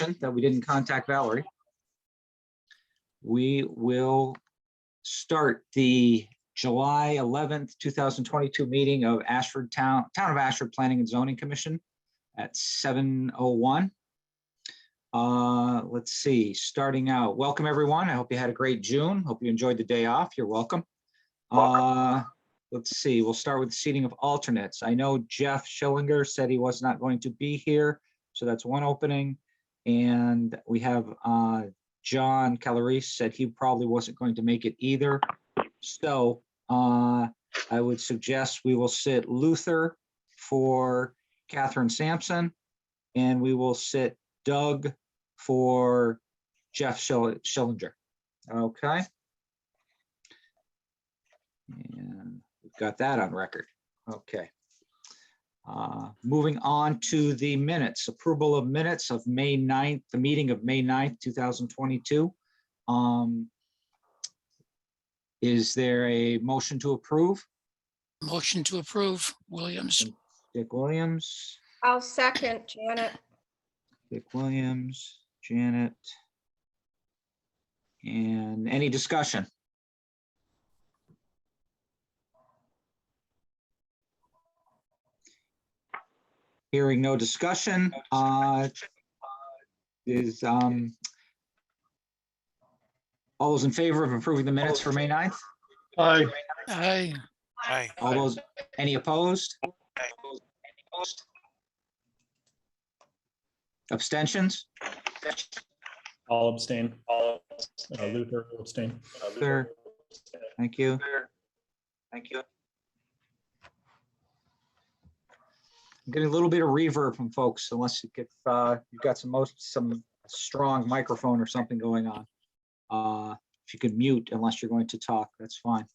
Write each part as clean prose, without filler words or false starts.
that we didn't contact Valerie. We will start the July 11th, 2022 meeting of Ashford Town of Ashford Planning and Zoning Commission at 7:01. Let's see, starting out, welcome everyone. I hope you had a great June. Hope you enjoyed the day off. You're welcome. Let's see, we'll start with the seating of alternates. I know Jeff Schillinger said he was not going to be here, so that's one opening. And we have John Calarese said he probably wasn't going to make it either. So I would suggest we will sit Luther for Catherine Sampson, and we will sit Doug for Jeff Schillinger. Okay. And we've got that on record. Okay. Moving on to the minutes, approval of minutes of May 9th, the meeting of May 9th, 2022. Is there a motion to approve? Motion to approve, Williams. Dick Williams. I'll second, Janet. Dick Williams, Janet. And any discussion? Hearing no discussion, is all those in favor of approving the minutes for May 9th? Aye. Aye. Aye. All those, any opposed? Abstentions? I'll abstain. Luther will abstain. Sir, thank you. Thank you. I'm getting a little bit of reverb from folks, unless you get you've got some strong microphone or something going on. If you could mute unless you're going to talk, that's fine.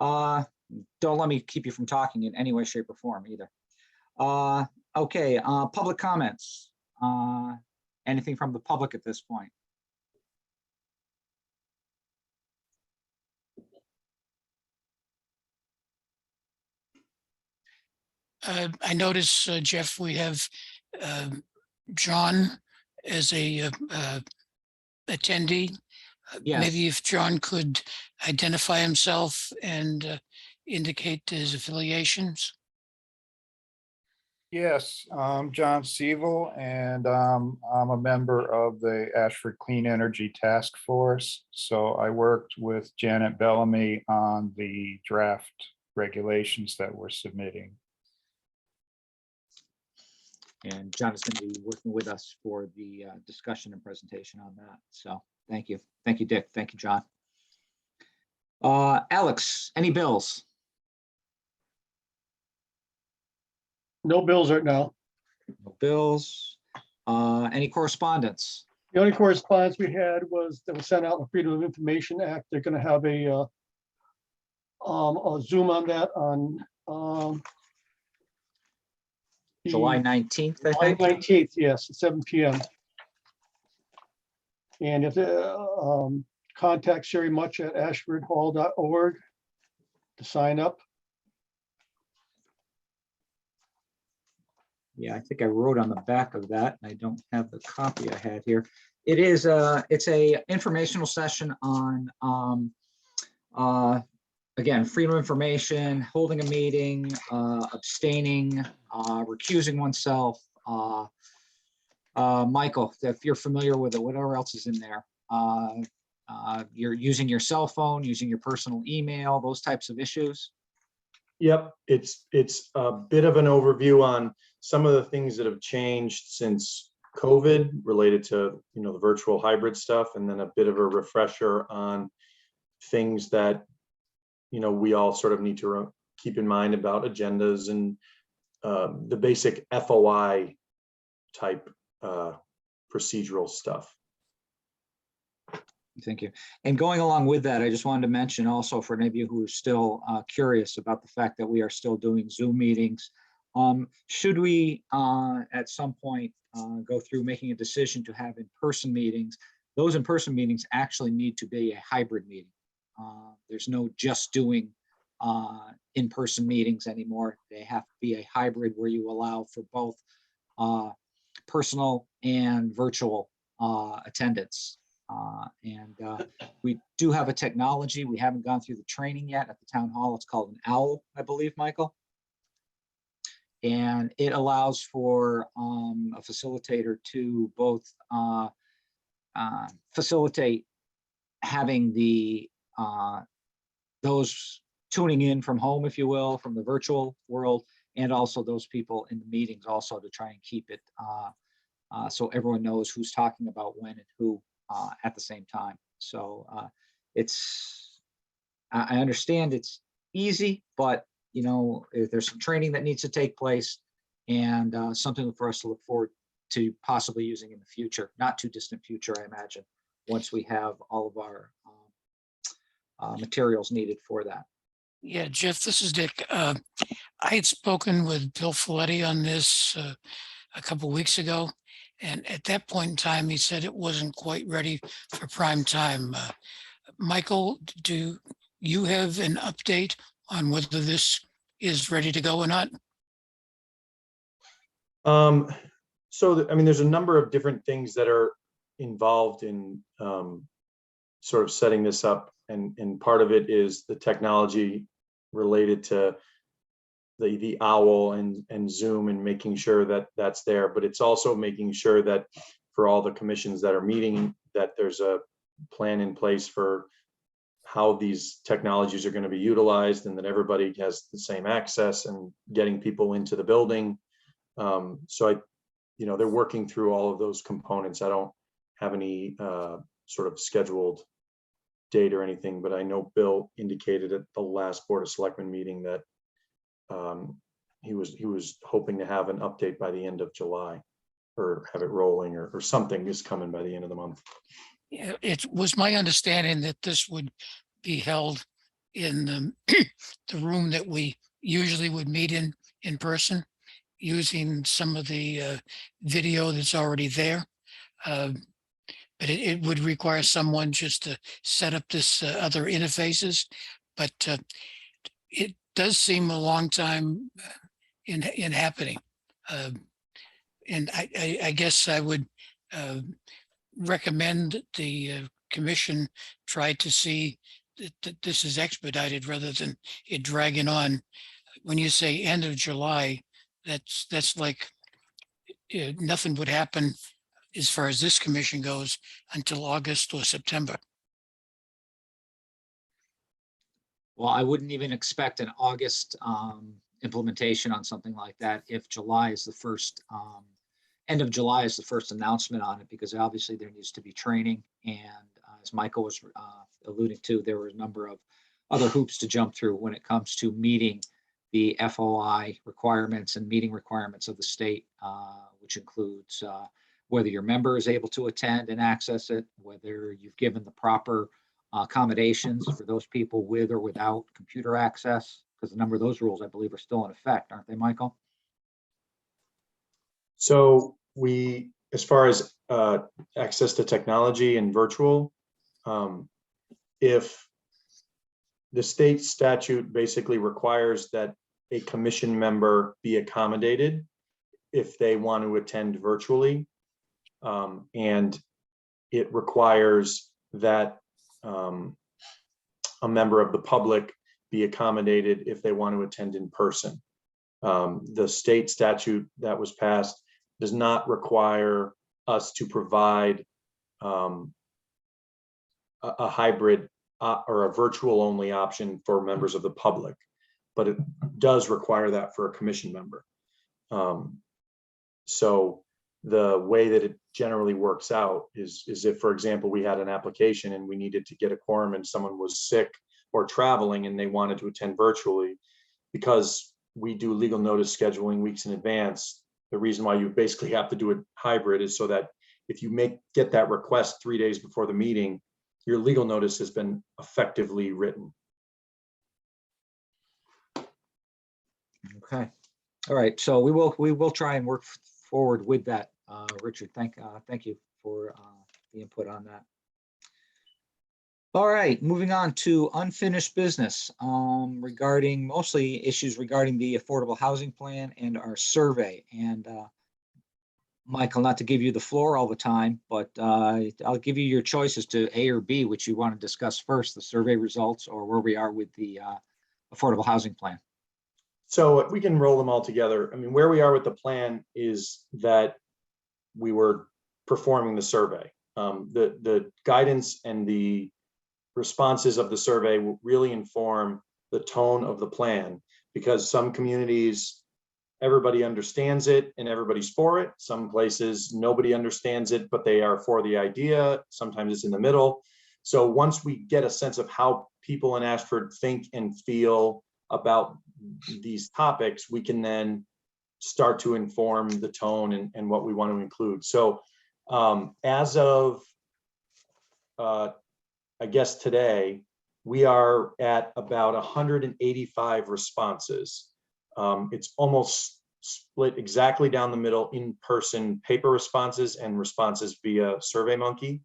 Don't let me keep you from talking in any way, shape, or form either. Okay, public comments. Anything from the public at this point? I notice, Jeff, we have John as a attendee. Yes. Maybe if John could identify himself and indicate his affiliations. Yes, I'm John Seville, and I'm a member of the Ashford Clean Energy Task Force. So I worked with Janet Bellamy on the draft regulations that we're submitting. And John is going to be working with us for the discussion and presentation on that. So thank you. Thank you, Dick. Thank you, John. Alex, any bills? No bills right now. No bills. Any correspondence? The only correspondence we had was that was sent out in the Freedom of Information Act. They're going to have a Zoom on that on July 19th, I July think. 19th, yes, at 7 p.m. And if contact Sherry Much at ashfordhall.org to sign up. Yeah, I think I wrote on the back of that. I don't have the copy I had here. It is it's a informational session on again, freedom of information, holding a meeting, abstaining, recusing oneself. Michael, if you're familiar with it, whatever else is in there. You're using your cell phone, using your personal email, those types of issues. Yep, it's a bit of an overview on some of the things that have changed since COVID related to, you know, the virtual hybrid stuff, and then a bit of a refresher on things that, you know, we all sort of need to keep in mind about agendas and the basic FOI type procedural stuff. Thank you. And going along with that, I just wanted to mention also for any of you who are still curious about the fact that we are still doing Zoom meetings, should we at some point go through making a decision to have in-person meetings, those in-person meetings actually need to be a hybrid meeting. There's no just doing in-person meetings anymore. They have to be a hybrid where you allow for both personal and virtual attendance. We do have a technology. We haven't gone through the training yet at the town hall. It's called an OWL, I believe, Michael. And it allows for a facilitator to both facilitate having the those tuning in from home, if you will, from the virtual world, and also those people in the meetings also to try and keep it so everyone knows who's talking about when and who at the same time. So I understand it's easy, but you know, there's some training that needs to take place, and something for us to look forward to possibly using in the future, not too distant future, I imagine, once we have all of our materials needed for that. Yeah, Jeff, this is Dick. I had spoken with Bill Folletti on this a couple weeks ago, and at that point in time, he said it wasn't quite ready for prime time. Michael, do you have an update on whether this is ready to go or not? I mean, there's a number of different things that are involved in sort of setting this up, and part of it is the technology related to the OWL and Zoom, and making sure that that's there. But it's also making sure that for all the commissions that are meeting, that there's a plan in place for how these technologies are going to be utilized, and that everybody has the same access and getting people into the building. They're working through all of those components. I don't have any sort of scheduled date or anything, but I know Bill indicated at the last Board of Selectmen meeting that he was hoping to have an update by the end of July, or have it rolling, or something is coming by the end of the month. Yeah, it was my understanding that this would be held in the room that we usually would meet in person, using some of the video that's already there. But it would require someone just to set up this other interfaces. But it does seem a long time in happening. And I guess I would recommend the commission try to see that this is expedited rather than it dragging on. When you say end of July, that's like nothing would happen as far as this commission goes until August or September. Well, I wouldn't even expect an August implementation on something like that if July is the first, end of July is the first announcement on it, because obviously there needs to be training. And as Michael was alluding to, there were a number of other hoops to jump through when it comes to meeting the FOI requirements and meeting requirements of the state, which includes whether your member is able to attend and access it, whether you've given the proper accommodations for those people with or without computer access, because a number of those rules, I believe, are still in effect, aren't they, Michael? So as far as access to technology and virtual, if the state statute basically requires that a commission member be accommodated if they want to attend virtually, and it requires that a member of the public be accommodated if they want to attend in person. The state statute that was passed does not require us to provide a hybrid or a virtual only option for members of the public, but it does require that for a commission member. So the way that it generally works out is if, for example, we had an application and we needed to get a quorum and someone was sick or traveling and they wanted to attend virtually, because we do legal notice scheduling weeks in advance. The reason why you basically have to do a hybrid is so that if you get that request 3 days before the meeting, your legal notice has been effectively written. Okay. All right. So we will try and work forward with that. Richard, thank you for the input on that. All right, moving on to unfinished business regarding mostly issues regarding the affordable housing plan and our survey. And Michael, not to give you the floor all the time, but I'll give you your choices to A or B, which you want to discuss first, the survey results or where we are with the affordable housing plan. So we can roll them all together. I mean, where we are with the plan is that we were performing the survey. The guidance and the responses of the survey will really inform the tone of the plan, because some communities, everybody understands it and everybody's for it. Some places, nobody understands it, but they are for the idea. Sometimes it's in the middle. So once we get a sense of how people in Ashford think and feel about these topics, we can then start to inform the tone and what we want to include. So as of, I guess today, we are at about 185 responses. It's almost split exactly down the middle: in-person paper responses and responses via SurveyMonkey.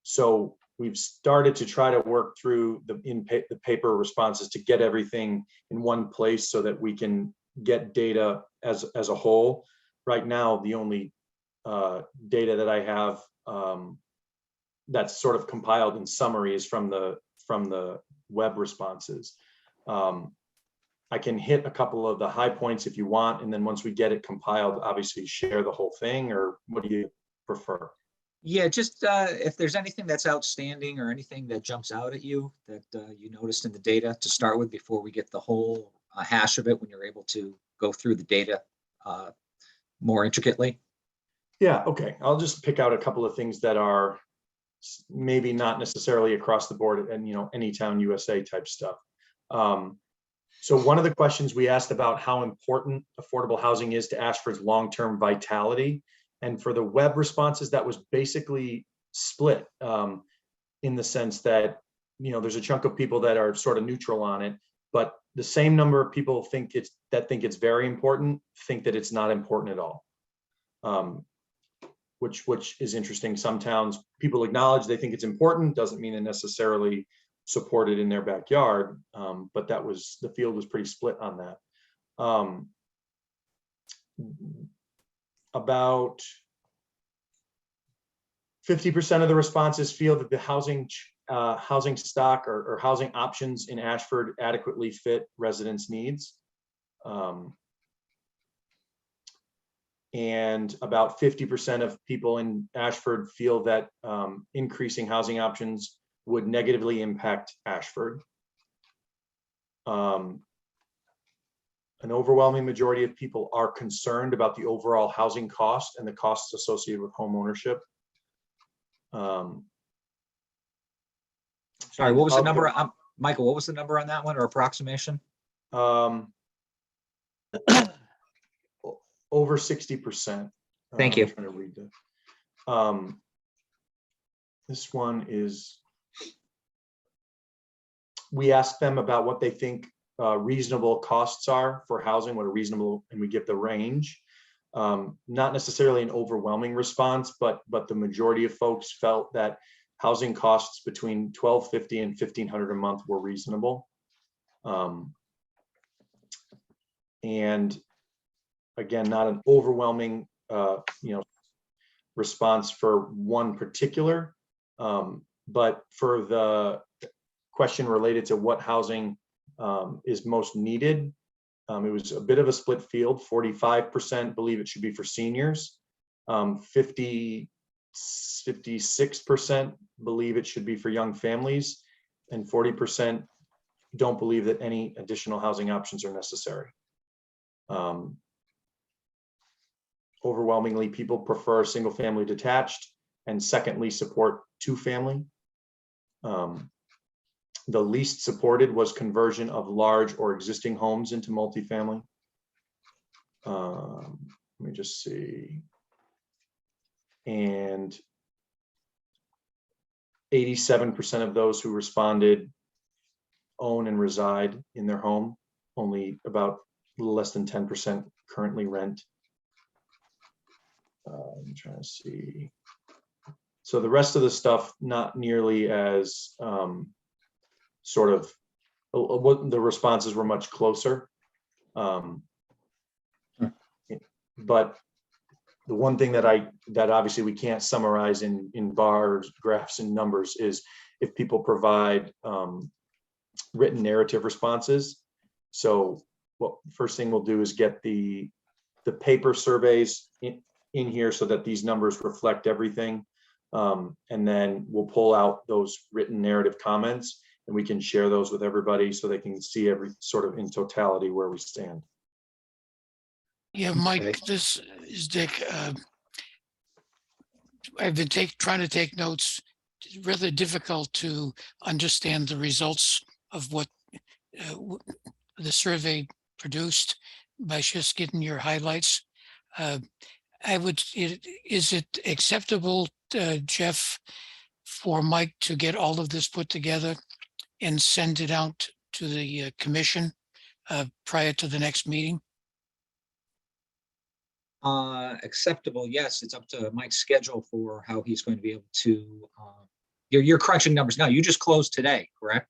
So we've started to try to work through the paper responses to get everything in one place so that we can get data as a whole. Right now, the only data that I have that's sort of compiled in summary is from the web responses. I can hit a couple of the high points if you want, and then once we get it compiled, obviously share the whole thing, or what do you prefer? Yeah, just if there's anything that's outstanding or anything that jumps out at you that you noticed in the data to start with before we get the whole hash of it, when you're able to go through the data more intricately. Yeah, okay. I'll just pick out a couple of things that are maybe not necessarily across the board and, Anytown USA type stuff. So one of the questions we asked about how important affordable housing is to Ashford's long-term vitality. And for the web responses, that was basically split in the sense that, there's a chunk of people that are sort of neutral on it, but the same number of people think it's very important, think that it's not important at all. Which is interesting. Some towns, people acknowledge they think it's important, doesn't mean they necessarily support it in their backyard, but the field was pretty split on that. About 50% of the responses feel that the housing stock or housing options in Ashford adequately fit residents' needs. And about 50% of people in Ashford feel that increasing housing options would negatively impact Ashford. An overwhelming majority of people are concerned about the overall housing cost and the costs associated with home ownership. Sorry, what was the number? Michael, what was the number on that one, or approximation? Over 60%. Thank you. I'm trying to read that. This one is, we asked them about what they think reasonable costs are for housing, what are reasonable, and we give the range. Not necessarily an overwhelming response, but the majority of folks felt that housing costs between $1,250 and $1,500 a month were reasonable. And again, not an overwhelming response for one particular, but for the question related to what housing is most needed, it was a bit of a split field. 45% believe it should be for seniors. 56% believe it should be for young families, and 40% don't believe that any additional housing options are necessary. Overwhelmingly, people prefer single family detached, and secondly, support two family. The least supported was conversion of large or existing homes into multifamily. Let me just see. And 87% of those who responded own and reside in their home. Only about a little less than 10% currently rent. I'm trying to see. So the rest of the stuff, not nearly as sort of, the responses were much closer. But the one thing that obviously we can't summarize in bars, graphs, and numbers is if people provide written narrative responses. So what first thing we'll do is get the paper surveys in here so that these numbers reflect everything. And then we'll pull out those written narrative comments and we can share those with everybody so they can see every sort of in totality where we stand. Yeah, Okay. Mike, this is Dick. I've been trying to take notes. It's really difficult to understand the results of what the survey produced by just getting your highlights. Is it acceptable, Jeff, for Mike to get all of this put together and send it out to the commission prior to the next meeting? Acceptable, yes. It's up to Mike's schedule for how he's going to be able to, you're crunching numbers now. You just closed today, correct?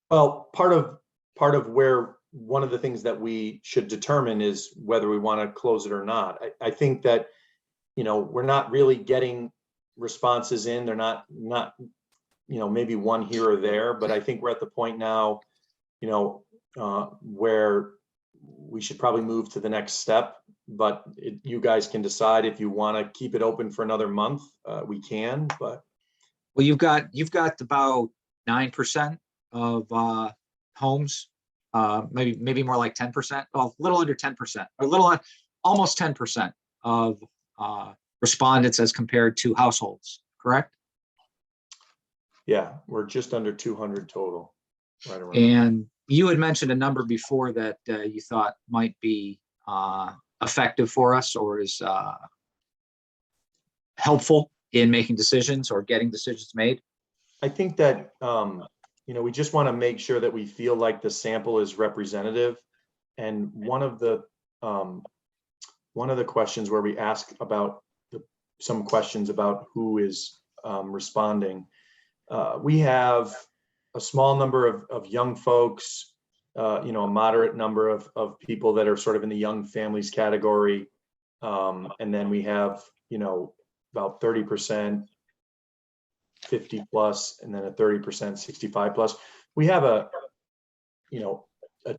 Well, part of where one of the things that we should determine is whether we want to close it or not. I think that, we're not really getting responses in. They're not, maybe one here or there, but I think we're at the point now, where we should probably move to the next step, but you guys can decide if you want to keep it open for another month. We can, but. Well, you've got about 9% of homes, maybe more like 10%, well, a little under 10%, almost 10% of respondents as compared to households, correct? Yeah, we're just under 200 total, right around. And you had mentioned a number before that you thought might be effective for us or is helpful in making decisions or getting decisions made. I think that, we just want to make sure that we feel like the sample is representative. And one of the questions where we ask about some questions about who is responding, we have a small number of young folks, a moderate number of people that are sort of in the young families category. And then we have, about 30%, 50 plus, and then a 30%, 65 plus. We have a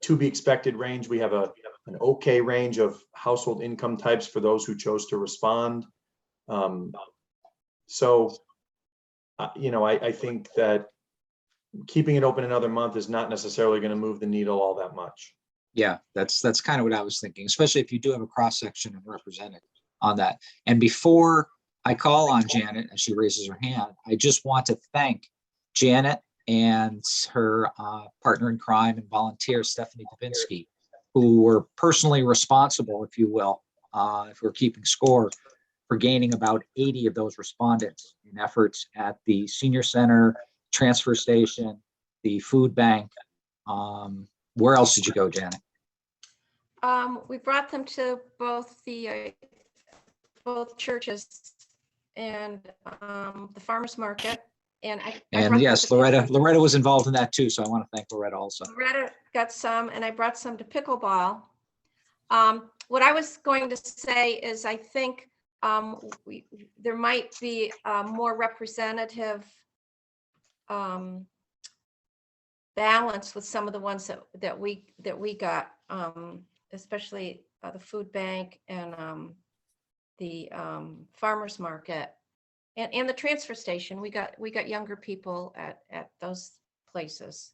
to be expected range. We have an okay range of household income types for those who chose to respond. So, I think that keeping it open another month is not necessarily going to move the needle all that much. Yeah, that's kind of what I was thinking, especially if you do have a cross section of representatives on that. And before I call on Janet and she raises her hand, I just want to thank Janet and her partner in crime and volunteer, Stephanie Dubinsky, who were personally responsible, if you will, if we're keeping score, for gaining about 80 of those respondents in efforts at the senior center, transfer station, the food bank. Where else did you go, Janet? We brought them to both churches and the farmers market. And I brought And them yes, to Loretta was involved in that too. So I want to thank Loretta also. Loretta got some, and I brought some to pickleball. What I was going to say is I think there might be a more representative balance with some of the ones that we got, especially the food bank and the farmers market and the transfer station. We got younger people at those places.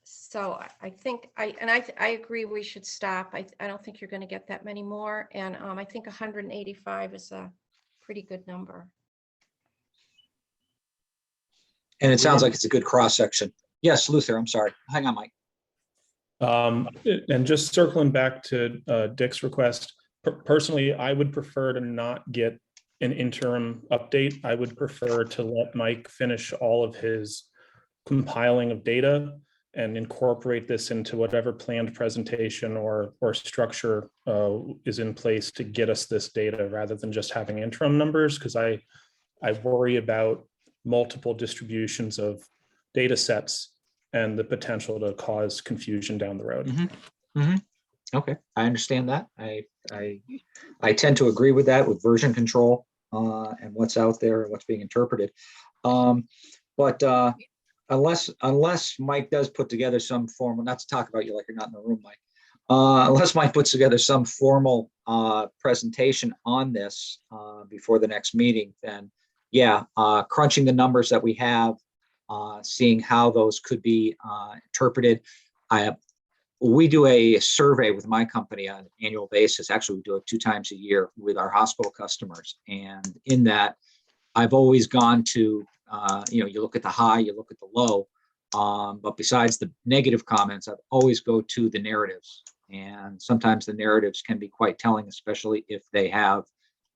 So I think I agree we should stop. I don't think you're going to get that many more, and I think 185 is a pretty good number. And it sounds like it's a good cross section. Yes, Luther, I'm sorry. Hang on, Mike. And just circling back to Dick's request, personally, I would prefer to not get an interim update. I would prefer to let Mike finish all of his compiling of data and incorporate this into whatever planned presentation or structure is in place to get us this data rather than just having interim numbers, because I worry about multiple distributions of data sets and the potential to cause confusion down the road. Mm-hmm. Mm-hmm. Okay, I understand that. I tend to agree with that, with version control and what's out there and what's being interpreted. But unless Mike does put together some formal, not to talk about you like you're not in the room, Mike. Unless Mike puts together some formal presentation on this before the next meeting, then yeah, crunching the numbers that we have, seeing how those could be interpreted. We do a survey with my company on an annual basis. Actually, we do it 2 times a year with our hospital customers. And in that, I've always gone to, you look at the high, you look at the low. But besides the negative comments, I always go to the narratives. And sometimes the narratives can be quite telling, especially if they have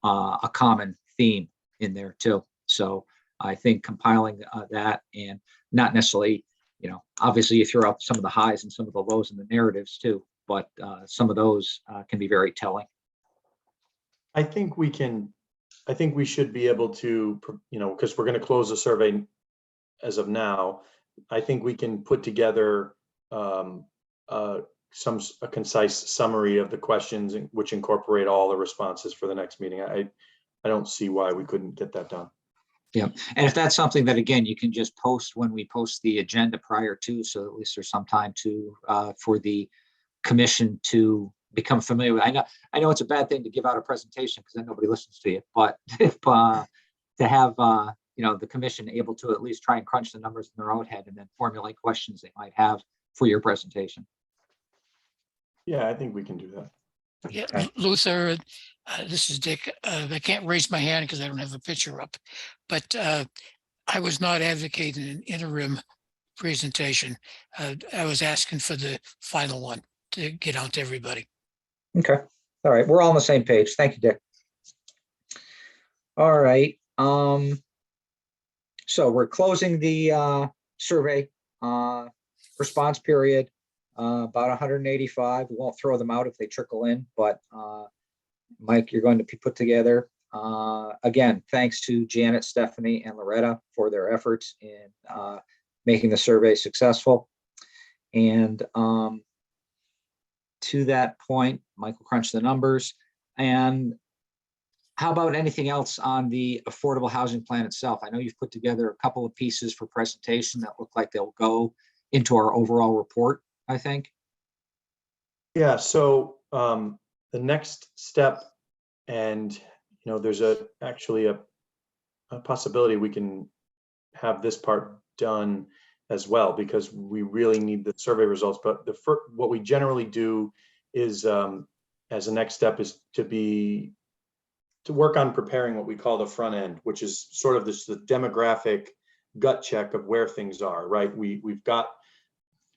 a common theme in there too. So I think compiling that, and not necessarily, obviously you throw out some of the highs and some of the lows in the narratives too, but some of those can be very telling. I think we should be able to, because we're going to close the survey as of now. I think we can put together a concise summary of the questions, which incorporate all the responses for the next meeting. I don't see why we couldn't get that done. Yeah, and if that's something that, again, you can just post when we post the agenda prior to, so at least there's some time to for the commission to become familiar with. I know it's a bad thing to give out a presentation because then nobody listens to you, but if to have the commission able to at least try and crunch the numbers in their own head and then formulate questions they might have for your presentation. Yeah, I think we can do that. Yeah, Okay. Luther, this is Dick. I can't raise my hand because I don't have a picture up, but I was not advocating an interim presentation. I was asking for the final one to get out to everybody. Okay. All right. We're all on the same page. Thank you, Dick. All right. So we're closing the survey response period. About 185. We won't throw them out if they trickle in, but Mike, you're going to be put together. Again, thanks to Janet, Stephanie, and Loretta for their efforts in making the survey successful. And to that point, Mike will crunch the numbers. And how about anything else on the affordable housing plan itself? I know you've put together a couple of pieces for presentation that look like they'll go into our overall report, I think. Yeah, so the next step, and there's actually a possibility we can have this part done as well, because we really need the survey results. But what we generally do is, as a next step, is to work on preparing what we call the front end, which is sort of the demographic gut check of where things are. Right, we've got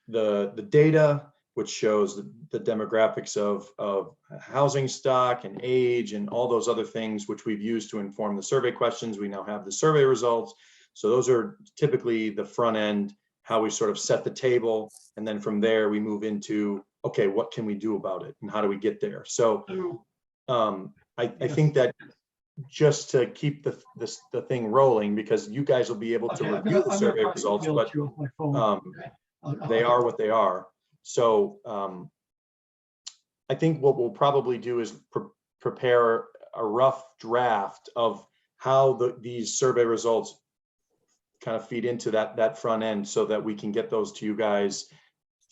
the data, which shows the demographics of housing stock and age and all those other things, which we've used to inform the survey questions. We now have the survey results. So those are typically the front end, how we sort of set the table. And then from there, we move into, okay, what can we do about it? And how do we get there? So I think that just to keep the thing rolling, because you guys will be able to review the survey results, but they are what they are. So I think what we'll probably do is prepare a rough draft of how these survey results kind of feed into that front end, so that we can get those to you guys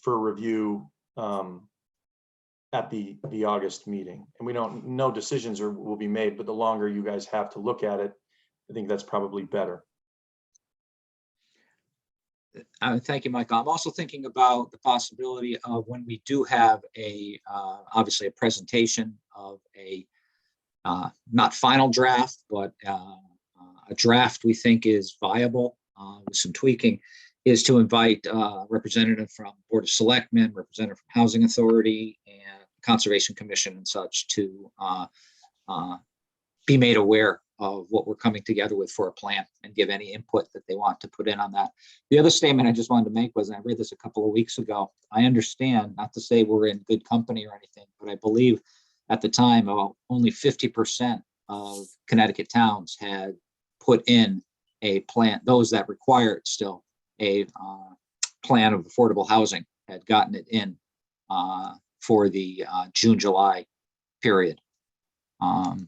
for review at the August meeting. And no decisions will be made, but the longer you guys have to look at it, I think that's probably better. Thank you, Michael. I'm also thinking about the possibility of when we do have obviously a presentation of a not final draft, but a draft we think is viable with some tweaking, is to invite representative from Board of Selectmen, representative from Housing Authority and Conservation Commission and such to be made aware of what we're coming together with for a plan and give any input that they want to put in on that. The other statement I just wanted to make was, and I read this a couple of weeks ago, I understand, not to say we're in good company or anything, but I believe at the time only 50% of Connecticut towns had put in a plan, those that required still a plan of affordable housing had gotten it in for the June, July period.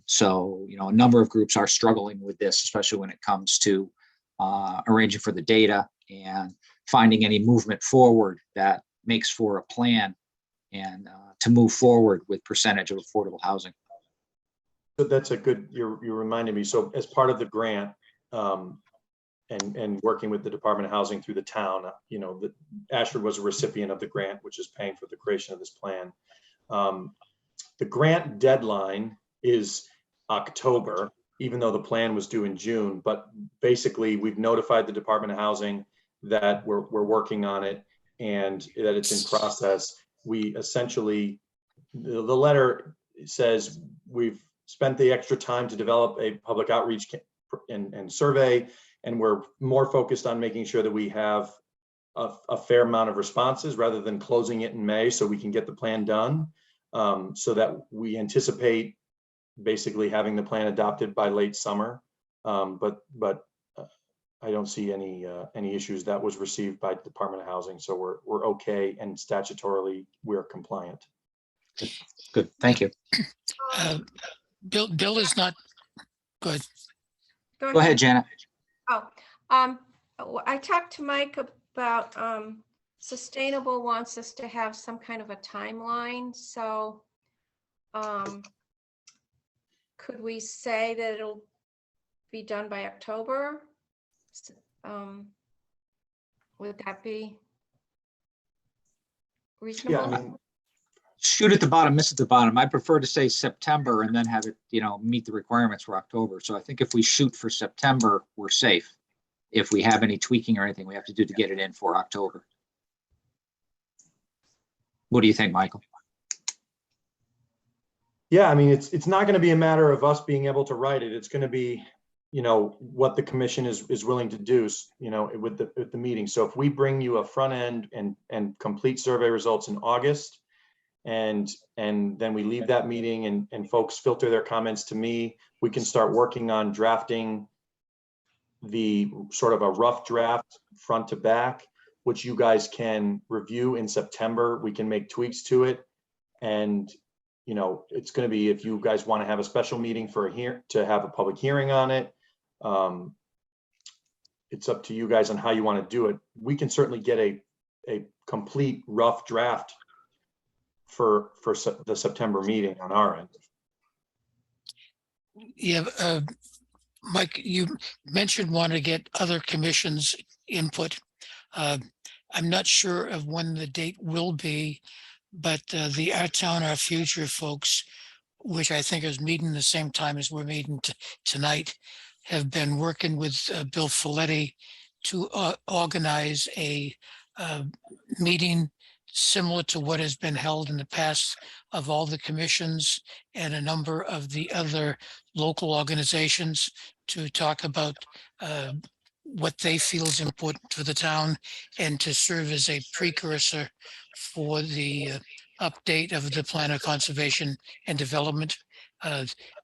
So, a number of groups are struggling with this, especially when it comes to arranging for the data and finding any movement forward that makes for a plan and to move forward with percentage of affordable housing. So that's a good, you reminded me. So as part of the grant, and working with the Department of Housing through the town, that Ashford was a recipient of the grant, which is paying for the creation of this plan. The grant deadline is October, even though the plan was due in June. But basically, we've notified the Department of Housing that we're working on it and that it's in process. We essentially, the letter says we've spent the extra time to develop a public outreach and survey, and we're more focused on making sure that we have a fair amount of responses rather than closing it in May so we can get the plan done. So that we anticipate basically having the plan adopted by late summer. But I don't see any issues. That was received by the Department of Housing, so we're okay, and statutorily we're compliant. Good, thank you. Bill is not good. Go ahead, Janet. I talked to Mike about Sustainable wants us to have some kind of a timeline. So could we say that it'll be done by October? Would that be reasonable? Yeah, I mean, Shoot at the bottom, miss at the bottom. I prefer to say September and then have it, meet the requirements for October. So I think if we shoot for September, we're safe. If we have any tweaking or anything we have to do to get it in for October. What do you think, Michael? yeah, I mean, it's not going to be a matter of us being able to write it. It's going to be, what the commission is willing to do, with the meeting. So if we bring you a front end and complete survey results in August, and then we leave that meeting and folks filter their comments to me, we can start working on drafting the sort of a rough draft front to back, which you guys can review in September. We can make tweaks to it. And, it's going to be, if you guys want to have a special meeting to have a public hearing on it, it's up to you guys on how you want to do it. We can certainly get a complete rough draft for the September meeting on our end. Yeah, Mike, you mentioned wanting to get other commissions' input. I'm not sure of when the date will be, but the Our Town, Our Future folks, which I think is meeting the same time as we're meeting tonight, have been working with Bill Folletti to organize a meeting similar to what has been held in the past of all the commissions and a number of the other local organizations to talk about what they feel is important for the town and to serve as a precursor for the update of the plan of conservation and development.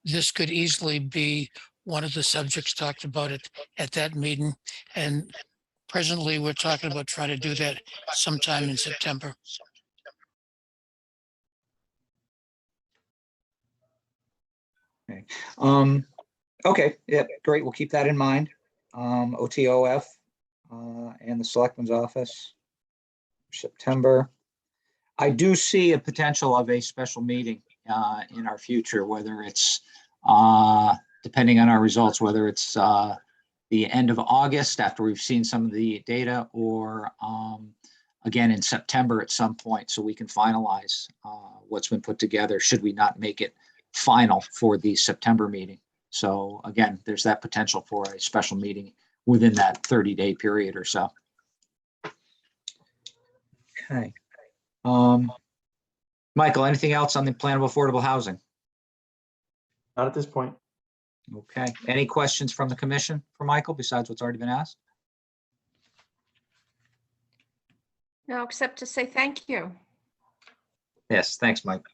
This could easily be one of the subjects talked about at that meeting. And presently we're talking about trying to do that sometime in September. Okay. Okay. Yeah, great. We'll keep that in mind. OTOF and the Selectman's Office, September. I do see a potential of a special meeting in our future, whether it's depending on our results, whether it's the end of August after we've seen some of the data, or again in September at some point, so we can finalize what's been put together should we not make it final for the September meeting. So again, there's that potential for a special meeting within that 30-day period or so. Okay. Michael, anything else on the plan of affordable housing? Not at this point. Okay. Any questions from the commission for Michael besides what's already been asked? No, except to say thank you. Yes, thanks, Mike.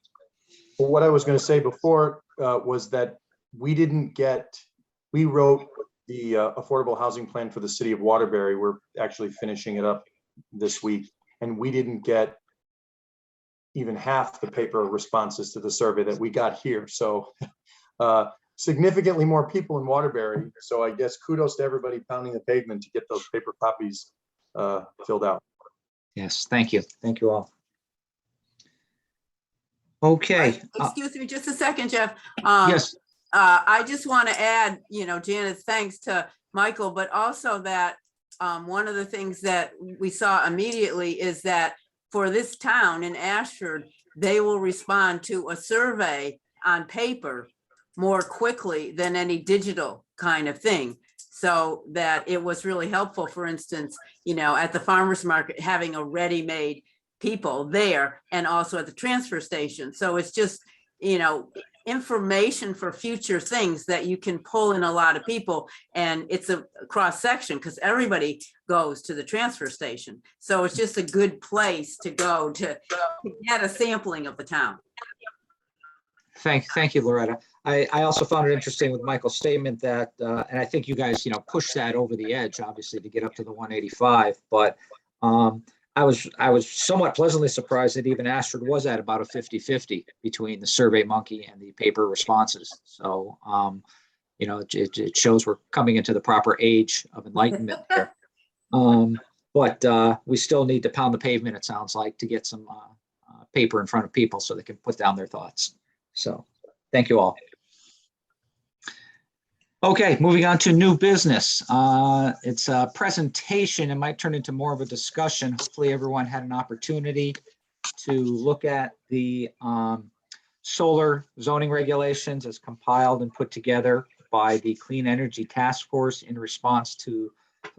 Well, what I was going to say before was that we wrote the affordable housing plan for the city of Waterbury. We're actually finishing it up this week, and we didn't get even half the paper responses to the survey that we got here. So significantly more people in Waterbury. So I guess kudos to everybody pounding the pavement to get those paper copies filled out. Yes, thank you. Thank you all. Okay. Excuse me just a second, Jeff. Yes, I just want to add, Janet's thanks to Michael, but also that one of the things that we saw immediately is that for this town in Ashford, they will respond to a survey on paper more quickly than any digital kind of thing. So that it was really helpful, for instance, at the farmer's market, having a ready-made people there, and also at the transfer station. So it's just, information for future things that you can pull in a lot of people, and it's a cross section because everybody goes to the transfer station. So it's just a good place to go to get a sampling of the town. thank you, Loretta. I also found it interesting with Michael's statement that, and I think you guys, pushed that over the edge, obviously, to get up to the 185. But I was somewhat pleasantly surprised that even Ashford was at about a 50-50 between the Survey Monkey and the paper responses. So, it shows we're coming into the proper age of enlightenment there. But we still need to pound the pavement, it sounds like, to get some paper in front of people so they can put down their thoughts. So thank you all. Okay, moving on to new business. It's a presentation. It might turn into more of a discussion. Hopefully everyone had an opportunity to look at the solar zoning regulations as compiled and put together by the Clean Energy Task Force in response to,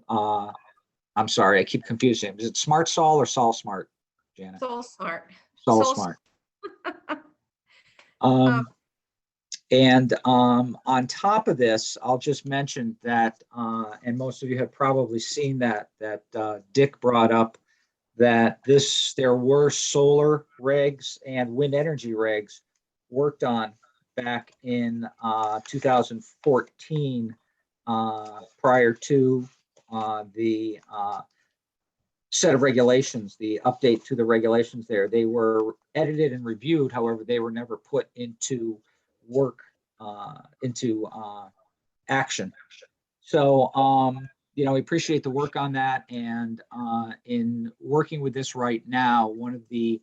I'm sorry, I keep confusing. Is it Smart Sol or Sol Smart, Janet? Soul Smart. Sol Sol Smart. Um, And on top of this, I'll just mention that, and most of you have probably seen that Dick brought up that there were solar regs and wind energy regs worked on back in 2014 prior to the set of regulations, the update to the regulations there. They were edited and reviewed, however, they were never put into work, into action. So, we appreciate the work on that. And in working with this right now, one of the,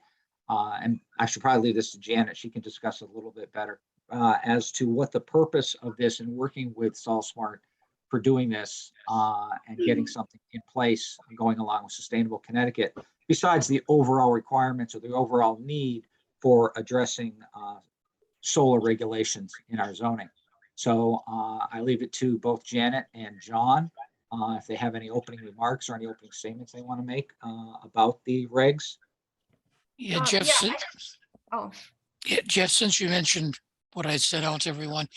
and I should probably leave this to Janet, she can discuss it a little bit better, as to what the purpose of this and working with Sol Smart for doing this and getting something in place and going along with Sustainable Connecticut, besides the overall requirements or the overall need for addressing solar regulations in our zoning. So I leave it to both Janet and John if they have any opening remarks or any opening statements they want to make about the regs. Yeah, Jeff, Oh, yeah, Jeff, since you mentioned what I sent out to everyone,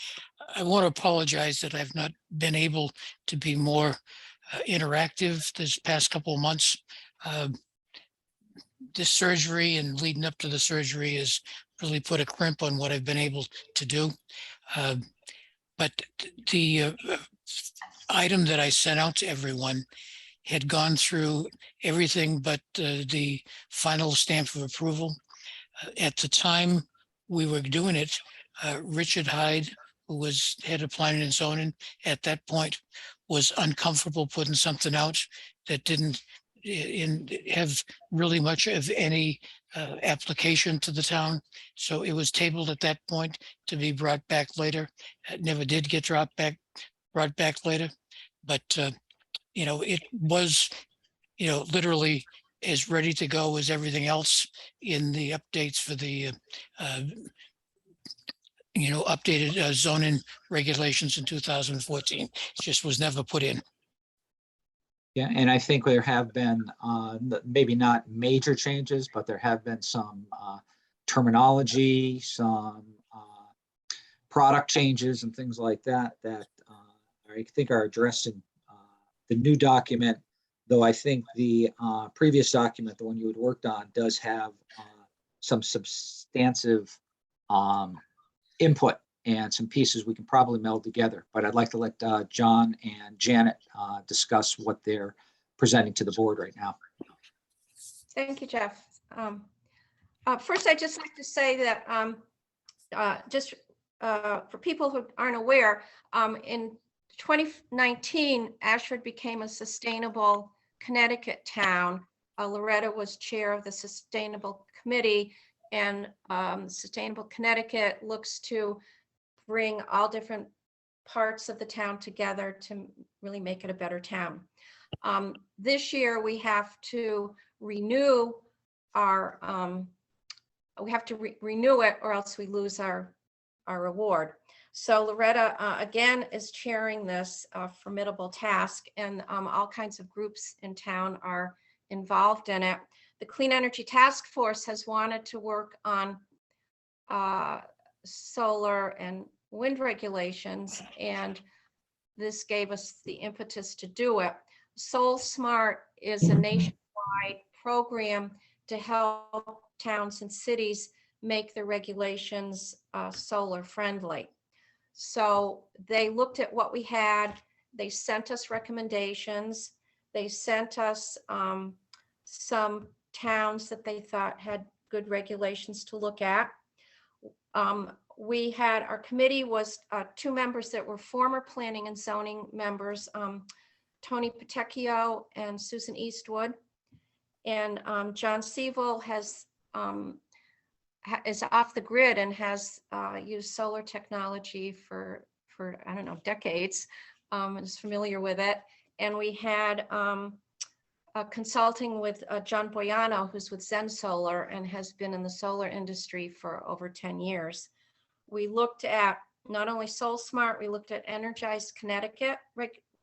I want to apologize that I've not been able to be more interactive this past couple of months. This surgery and leading up to the surgery has really put a crimp on what I've been able to do. But the item that I sent out to everyone had gone through everything but the final stamp of approval. At the time we were doing it, Richard Hyde, who was head of planning and zoning at that point, was uncomfortable putting something out that didn't have really much of any application to the town. So it was tabled at that point to be brought back later. It never did get brought back later. But, it was, literally as ready to go as everything else in the updates for the, updated zoning regulations in 2014. It just was never put in. Yeah, and I think there have been maybe not major changes, but there have been some terminology, some product changes and things like that I think are addressed in the new document, though I think the previous document, the one you had worked on, does have some substantive input and some pieces we can probably meld together. But I'd like to let John and Janet discuss what they're presenting to the board right now. thank you, Jeff. First, I'd just like to say that for people who aren't aware, in 2019, Ashford became a sustainable Connecticut town. Loretta was chair of the Sustainable Committee, and Sustainable Connecticut looks to bring all different parts of the town together to really make it a better town. This year, we have to renew our renew it, or else we lose our award. So Loretta again is chairing this formidable task, and all kinds of groups in town are involved in it. The Clean Energy Task Force has wanted to work on solar and wind regulations, and this gave us the impetus to do it. Soul Smart is a nationwide program to help towns and cities make their regulations solar friendly. So they looked at what we had. They sent us recommendations. They sent us some towns that they thought had good regulations to look at. We had, our committee was 2 members that were former planning and zoning members, Tony Patecchio and Susan Eastwood. And John Seville is off the grid and has used solar technology for I don't know, decades, and is familiar with it. And we had consulting with John Boyano, who's with Zen Solar and has been in the solar industry for over 10 years. We looked at not only Soul Smart, we looked at Energized Connecticut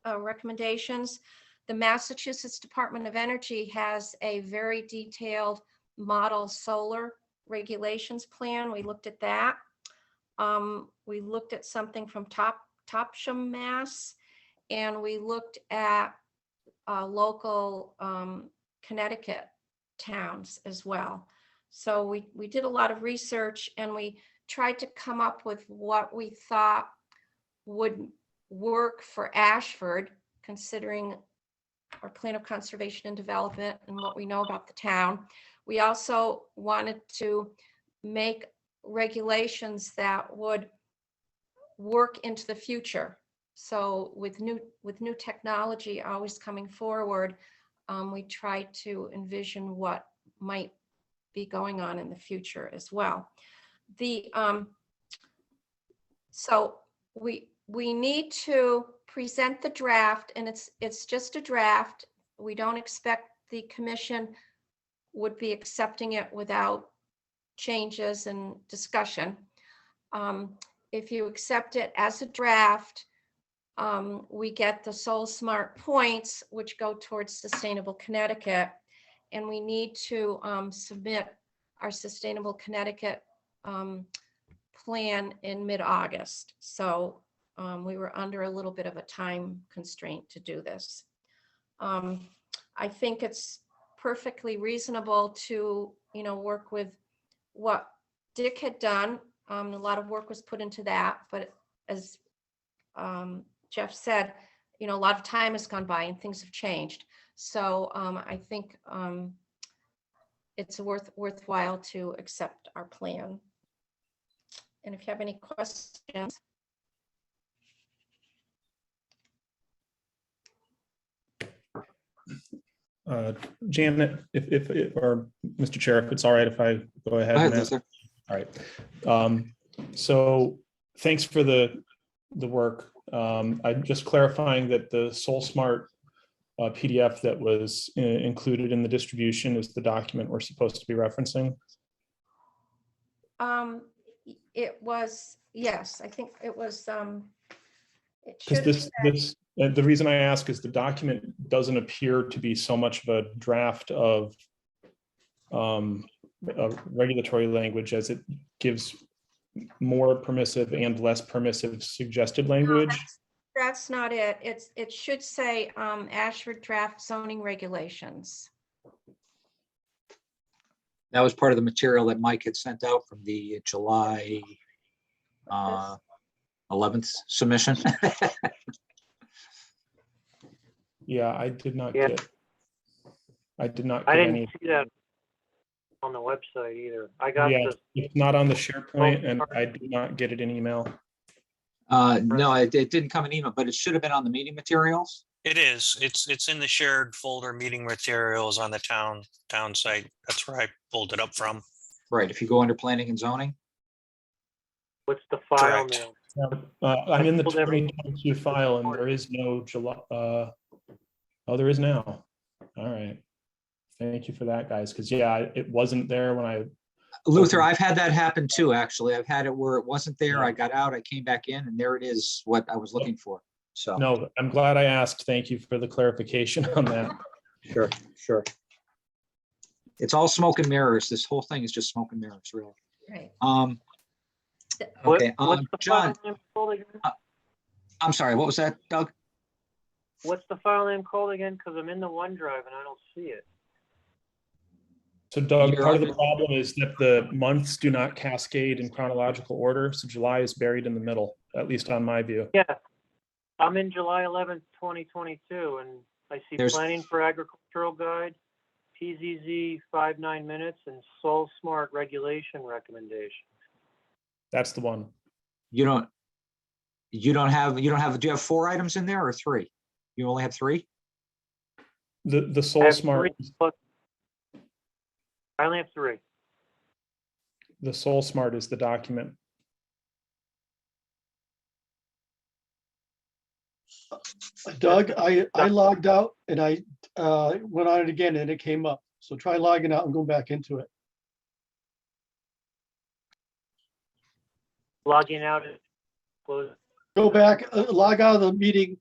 recommendations. The Massachusetts Department of Energy has a very detailed model solar regulations plan. We looked at that. We looked at something from Topsham, Mass, and we looked at local Connecticut towns as well. So we did a lot of research, and we tried to come up with what we thought would work for Ashford, considering our plan of conservation and development and what we know about the town. We also wanted to make regulations that would work into the future. So with new technology always coming forward, we tried to envision what might be going on in the future as well. So we need to present the draft, and it's just a draft. We don't expect the commission would be accepting it without changes and discussion. If you accept it as a draft, we get the Soul Smart points, which go towards Sustainable Connecticut, and we need to submit our Sustainable Connecticut plan in mid-August. So we were under a little bit of a time constraint to do this. I think it's perfectly reasonable to, work with what Dick had done. A lot of work was put into that, but as Jeff said, a lot of time has gone by and things have changed. So I think it's worthwhile to accept our plan. And if you have any questions. Janet, if or Mr. Chair, if it's all right if I go ahead. Go ahead, and ask. Luther. All right. So thanks for the work. I'm just clarifying that the Soul Smart PDF that was included in the distribution is the document we're supposed to be referencing. It was, yes, I think it was. Because the reason I ask is the document doesn't appear to be so much of a draft of regulatory language as it gives more permissive and less permissive suggested language. No, that's not it. It should say Ashford draft zoning regulations. That was part of the material that Mike had sent out from the July 11th submission. Yeah, I did not Yeah. get. I did not I get didn't any. see that on the website either. I got Yeah, the, it's not on the SharePoint and I did not get it in email. No, it didn't come in email, but it should have been on the meeting materials. It is. It's in the shared folder, meeting materials on the town site. That's where I pulled it up from. Right, if you go under planning and zoning. what's the file Correct. name? I'm in the pulled every- 2022 file and there is no July, oh, there is now. All right. Thank you for that, guys, because yeah, it wasn't there when I, Luther, I've had that happen too, actually. I've had it where it wasn't there. I got out, I came back in, and there it is, what I was looking for. So. no, I'm glad I asked. Thank you for the clarification on that. Sure, sure. It's all smoke and mirrors. This whole thing is just smoke and mirrors, really. Right. Okay, What's the John, file name called again? I'm sorry, what was that, Doug? What's the file name called again? Because I'm in the OneDrive and I don't see it. So Doug, You're part of on the problem is that the months do not cascade in chronological order. So July is buried in the middle, at least on my view. Yeah, I'm in July 11th, 2022, and I see There's- Planning for Agricultural Guide, PZZ 5 minutes, and Soul Smart Regulation Recommendation. That's the one. You don't have, do you have 4 items in there or 3? You only have 3? The I Soul have Smart, 3 plus- I only have 3. the Soul Smart is the document. Doug, I logged out and I went on it again and it came up. So try logging out and go back into it. Logging out and close. Go back, log out of the meeting.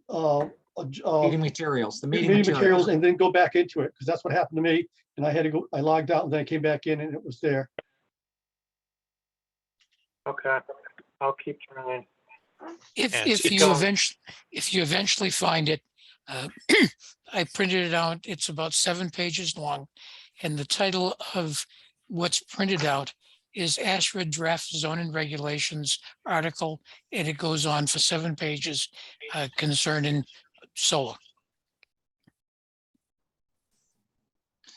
Meeting materials, the meeting Meeting materials materials. and then go back into it, because that's what happened to me. And I had to go, I logged out and then I came back in and it was there. Okay, I'll keep trying. If, Yeah, if keep you going. eventually find it, I printed it out. It's about 7 pages long. And the title of what's printed out is Ashford Draft Zoning Regulations article. And it goes on for 7 pages concerning solar.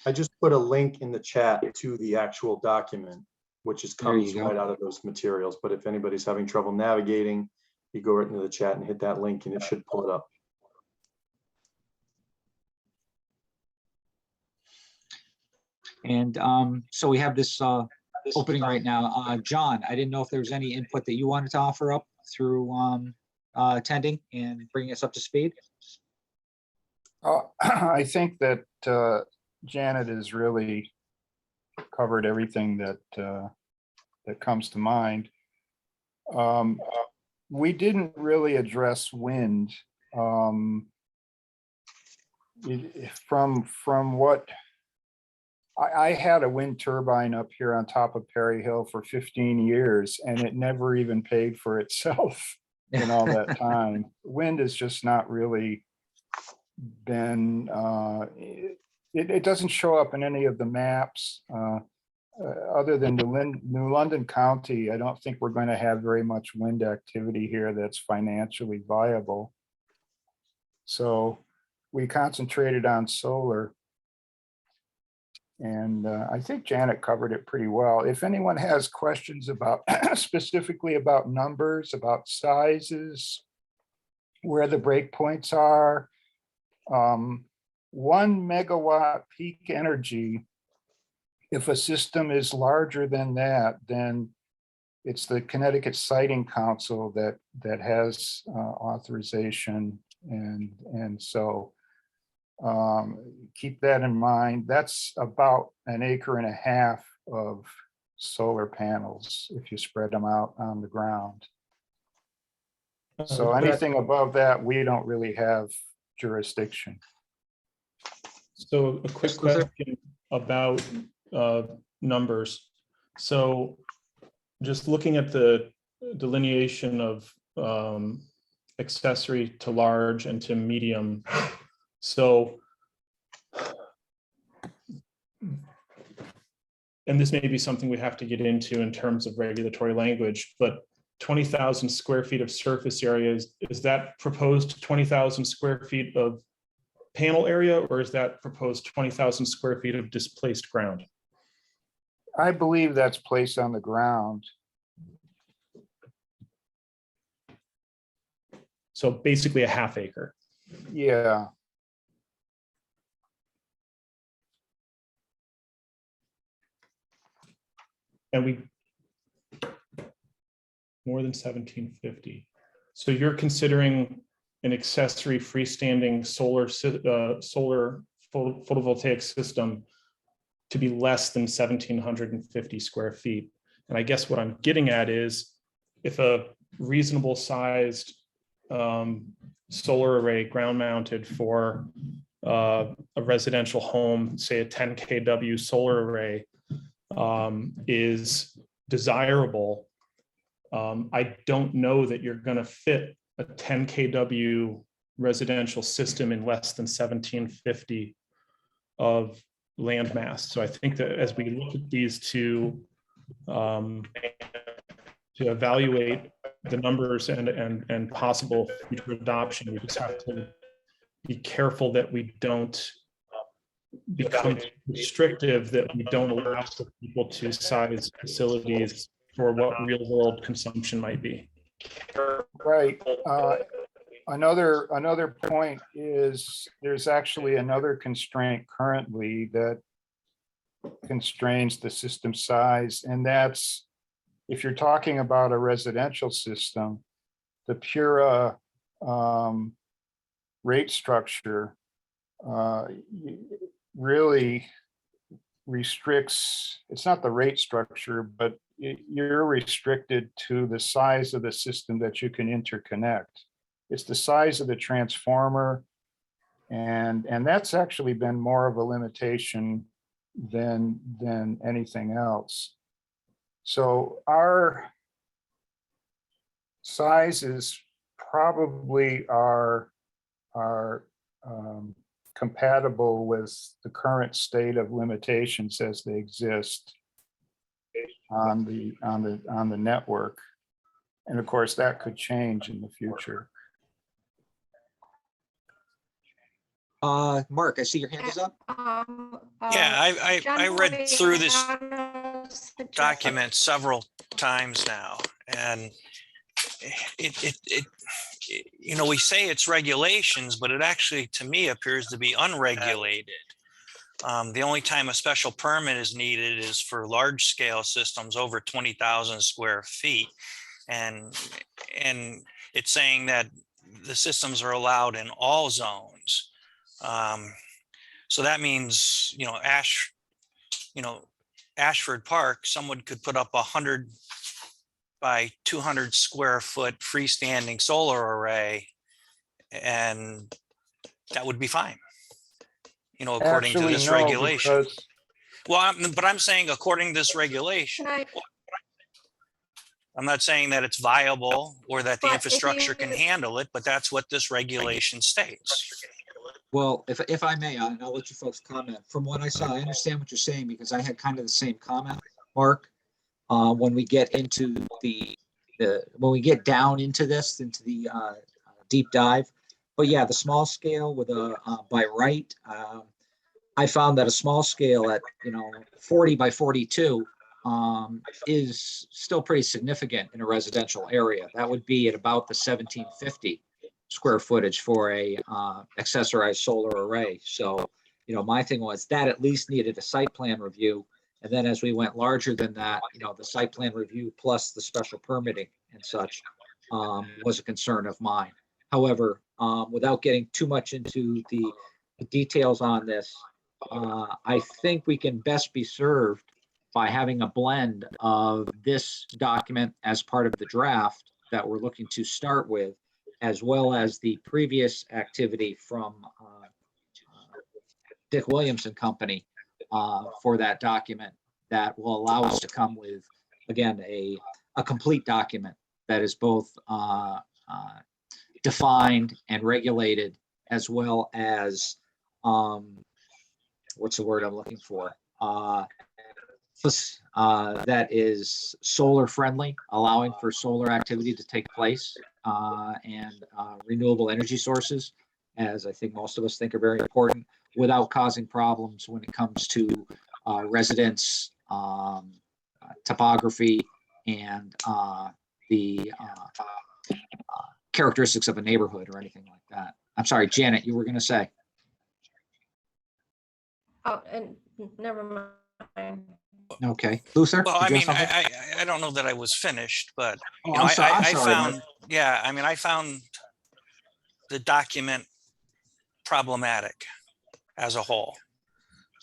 I just put a link in the chat to the actual document, which is There you comes go. right out of those materials. But if anybody's having trouble navigating, you go right into the chat and hit that link and it should pull it up. And so we have this opening right now. John, I didn't know if there was any input that you wanted to offer up through attending and bringing us up to speed. I think that Janet has really covered everything that that comes to mind. We didn't really address wind. From what I had a wind turbine up here on top of Perry Hill for 15 years and it never even paid for itself in all that time. Wind has just not really been, it doesn't show up in any of the maps. Other than New London County, I don't think we're going to have very much wind activity here that's financially viable. So we concentrated on solar. And I think Janet covered it pretty well. If anyone has questions about specifically about numbers, about sizes, where the breakpoints are, 1 megawatt peak energy, if a system is larger than that, then it's the Connecticut Siting Council that has authorization. And so keep that in mind. That's about 1.5 acres of solar panels if you spread them out on the ground. So anything above that, we don't really have jurisdiction. So a quick question about numbers. So just looking at the delineation of accessory to large and to medium. So, and this may be something we have to get into in terms of regulatory language, but 20,000 square feet of surface area, is that proposed 20,000 square feet of panel area, or is that proposed 20,000 square feet of displaced ground? I believe that's placed on the ground. So basically a half acre. Yeah, And we, more than 1750. So you're considering an accessory freestanding solar photovoltaic system to be less than 1,750 square feet. And I guess what I'm getting at is if a reasonable sized solar array ground mounted for a residential home, say a 10 kW solar array, is desirable, I don't know that you're going to fit a 10 kW residential system in less than 1,750 of land mass. So I think that as we look at these to evaluate the numbers and possible future adoption, we just have to be careful that we don't become restrictive, that we don't allow for people to size facilities for what real world consumption might be. right. Another point is there's actually another constraint currently that constrains the system size, and that's if you're talking about a residential system, the Pura rate structure really restricts, it's not the rate structure, but you're restricted to the size of the system that you can interconnect. It's the size of the transformer, and that's actually been more of a limitation than anything else. So our sizes probably are compatible with the current state of limitations as they exist on the network. And of course, that could change in the future. Mark, I see your hand is up. Yeah, I read John through this Boy had a suggestion. document several times now, and it you know, we say it's regulations, but it actually, to me, appears to be unregulated. The only time a special permit is needed is for large scale systems over 20,000 square feet. And it's saying that the systems are allowed in all zones. So that means, you know, Ashford Park, someone could put up 100 by 200 square foot freestanding solar array, and that would be fine, you know, according to this regulation. Well, but I'm saying according to this regulation. Can I- I'm not saying that it's viable or that the But if infrastructure can you- handle it, but that's what this regulation states. Well, if I may, and I'll let you folks comment. From what I saw, I understand what you're saying because I had kind of the same comment, Mark. When we get into when we get down into this, into the deep dive. But yeah, the small scale with a by right, I found that a small scale at 40 by 42 is still pretty significant in a residential area. That would be at about the 1750 square footage for a accessorized solar array. So, my thing was that at least needed a site plan review. And then as we went larger than that, the site plan review plus the special permitting and such was a concern of mine. However, without getting too much into the details on this, I think we can best be served by having a blend of this document as part of the draft that we're looking to start with, as well as the previous activity from Dick Williams and Company for that document that will allow us to come with, again, a complete document that is both defined and regulated, as well as, what's the word I'm looking for? That is solar friendly, allowing for solar activity to take place and renewable energy sources. as I think most of us think are very important, without causing problems when it comes to residents, topography, and the characteristics of a neighborhood or anything like that. I'm sorry, Janet, you were going to say. Oh, and never mind. Okay, Luther? Well, I did you have mean, something? I don't know that I was finished, but Oh, you know, I'm sorry, I'm I sorry, Mike. found, yeah, I mean, I found the document problematic as a whole.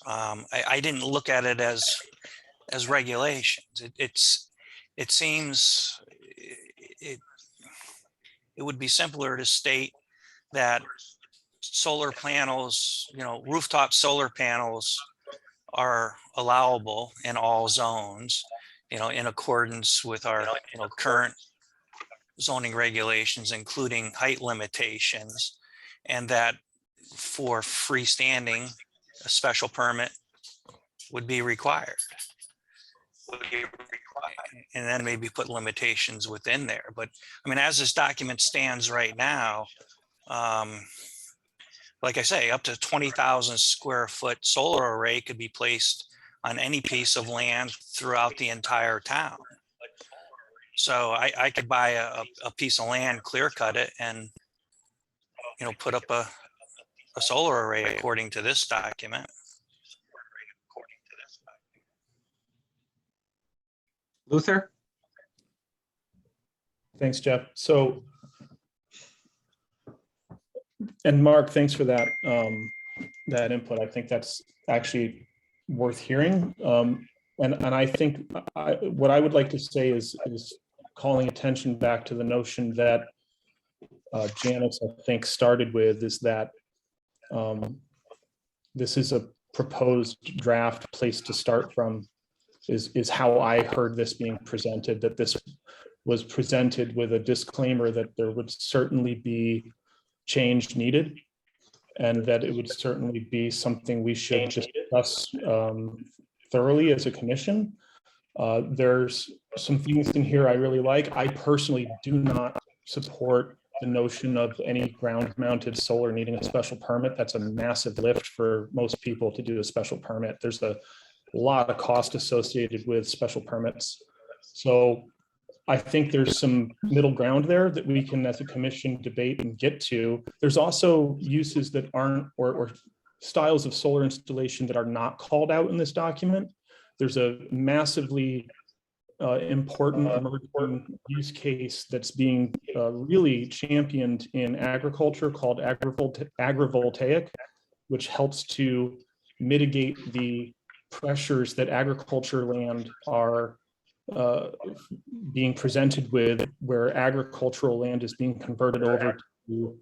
I didn't look at it as regulations. It seems it would be simpler to state that solar panels, you know, rooftop solar panels are allowable in all zones, you know, in accordance with our, you know, current zoning regulations, including height limitations, and that for freestanding, a special permit would be required. And then maybe put limitations within there. But I mean, as this document stands right now, like I say, up to 20,000 square foot solar array could be placed on any piece of land throughout the entire town. So I could buy a piece of land, clear cut it, and, you know, put up a solar array according to this document. Luther? Thanks, Jeff. So, and Mark, thanks for that that input. I think that's actually worth hearing. And I think what I would like to say is calling attention back to the notion that Janice, I think, started with, is that this is a proposed draft place to start from, is how I heard this being presented, that this was presented with a disclaimer that there would certainly be change needed, and that it would certainly be something we should discuss thoroughly as a commission. There's some things in here I really like. I personally do not support the notion of any ground-mounted solar needing a special permit. That's a massive lift for most people to do a special permit. There's a lot of cost associated with special permits. So I think there's some middle ground there that we can, as a commission, debate and get to. There's also uses that aren't, or styles of solar installation that are not called out in this document. There's a massively important emerging use case that's being really championed in agriculture called agrivoltaic, which helps to mitigate the pressures that agriculture land are being presented with, where agricultural land is being converted over to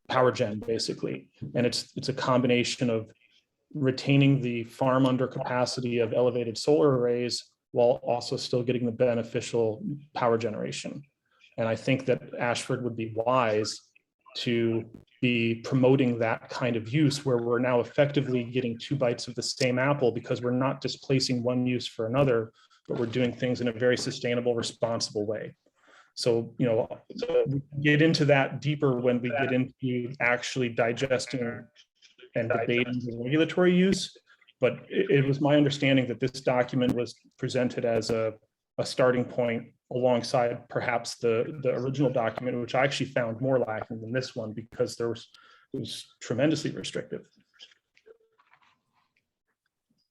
power gen, basically. And it's a combination of retaining the farm under capacity of elevated solar arrays while also still getting the beneficial power generation. And I think that Ashford would be wise to be promoting that kind of use, where we're now effectively getting two bites of the same apple, because we're not displacing one use for another, but we're doing things in a very sustainable, responsible way. So, you know, we get into that deeper when we get into actually digesting and debating the regulatory use. But it was my understanding that this document was presented as a starting point alongside perhaps the original document, which I actually found more lacking than this one, because it was tremendously restrictive.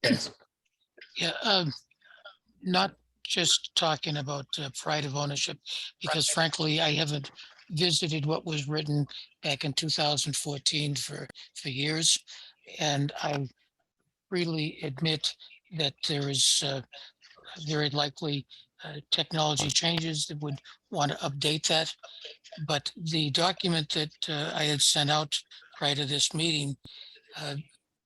Thanks. Yeah, not just talking about pride of ownership, because frankly, I haven't visited what was written back in 2014 for years. And I freely admit that there is very likely technology changes that would want to update that. But the document that I had sent out prior to this meeting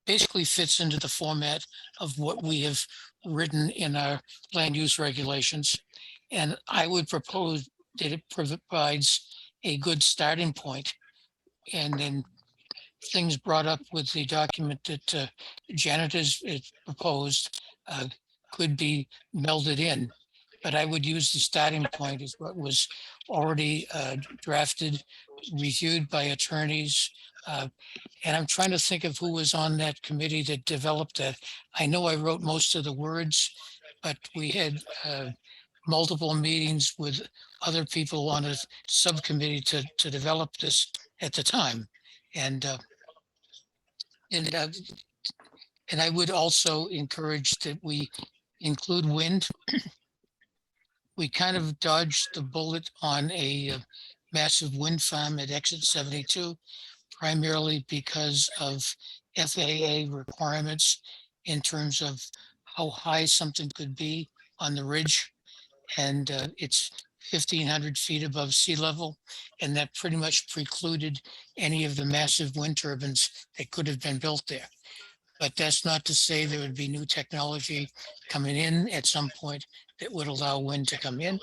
basically fits into the format of what we have written in our land use regulations. And I would propose that it provides a good starting point. And then things brought up with the document that Janet has proposed could be melded in. But I would use the starting point as what was already drafted reviewed by attorneys. And I'm trying to think of who was on that committee that developed that. I know I wrote most of the words, but we had multiple meetings with other people on a subcommittee to develop this at the time. And and uh, and I would also encourage that we include wind. We kind of dodged the bullet on a massive wind farm at exit 72, primarily because of FAA requirements in terms of how high something could be on the ridge. And it's 1,500 feet above sea level. And that pretty much precluded any of the massive wind turbines that could have been built there. But that's not to say there would be new technology coming in at some point that would allow wind to come in.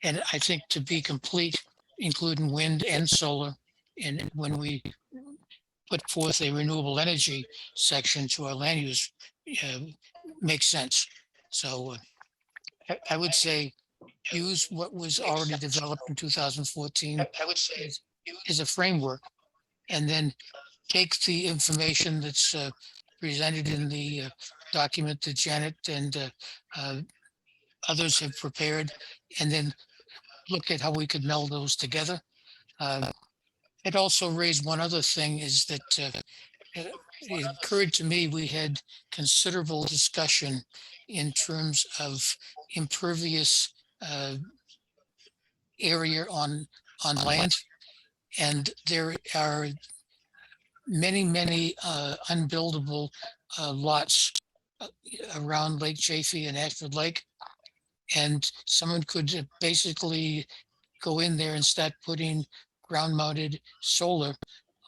And I think to be complete, including wind and solar, and when we put forth a renewable energy section to our land use, makes sense. So I would say use what was already developed in 2014 as a framework, and then take the information that's presented in the document that Janet and others have prepared, and then look at how we could meld those together. It also raised one other thing, is that it occurred to me we had considerable discussion in terms of impervious area on land. And there are many unbuildable lots around Lake Chaffee and Ashford Lake. And someone could basically go in there and start putting ground mounted solar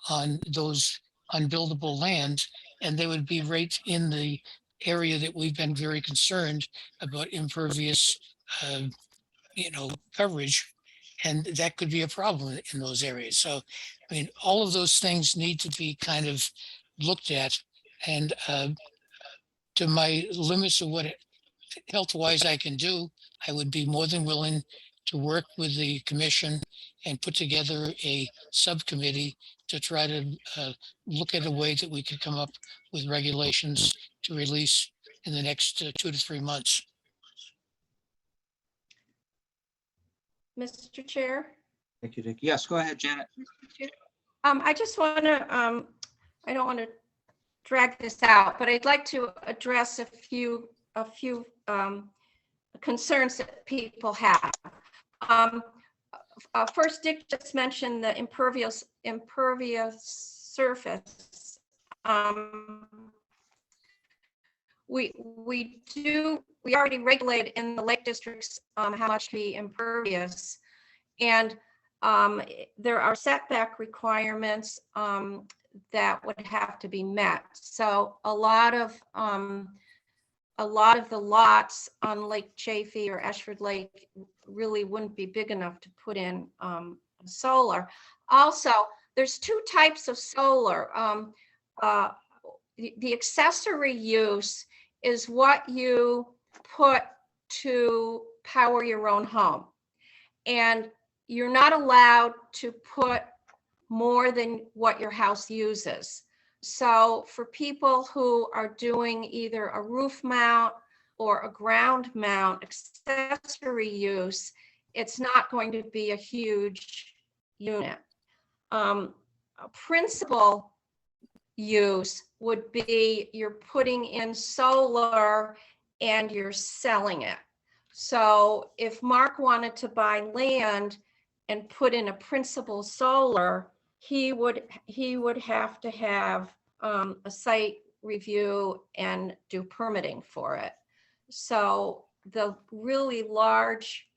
on those unbuildable lands, and they would be right in the area that we've been very concerned about impervious, coverage. And that could be a problem in those areas. So, I mean, all of those things need to be kind of looked at, and to my limits of what health-wise I can do, I would be more than willing to work with the commission and put together a subcommittee to try to look at a way that we could come up with regulations to release in the next 2 to 3 months. Mr. Chair? Thank you, Dick. Yes, go ahead, Janet. I just want to, I don't want to drag this out, but I'd like to address a few concerns that people have. First, Dick just mentioned the impervious surface. We already regulate in the lake districts how much to be impervious, and there are setback requirements that would have to be met. So a lot of the lots on Lake Chaffee or Ashford Lake really wouldn't be big enough to put in solar. Also, there's 2 types of solar. The accessory use is what you put to power your own home. And you're not allowed to put more than what your house uses. So for people who are doing either a roof mount or a ground mount accessory use, it's not going to be a huge unit. A principal use would be you're putting in solar and you're selling it. So if Mark wanted to buy land and put in a principal solar, he would have to have a site review and do permitting for it. So the really large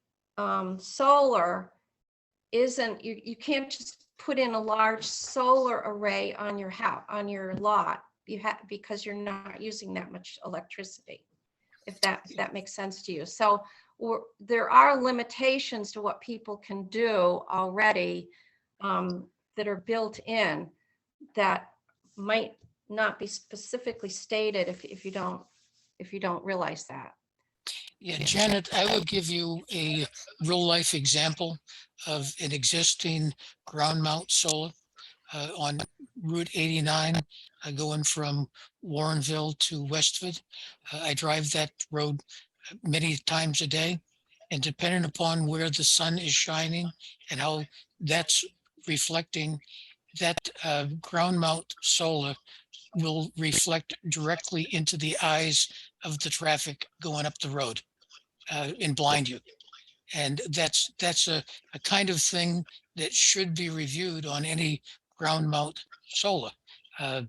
solar isn't, you can't just put in a large solar array on your house, on your lot. You have, because you're not using that much electricity, if that makes sense to you. So there are limitations to what people can do already that are built in that might not be specifically stated if you don't realize that. Yeah, Janet, I will give you a real life example of an existing ground mount solar on Route 89, going from Warrenville to Westford. I drive that road many times a day, and depending upon where the sun is shining and how that's reflecting, that ground mount solar will reflect directly into the eyes of the traffic going up the road and blind you. And that's a kind of thing that should be reviewed on any ground mount solar. Uh,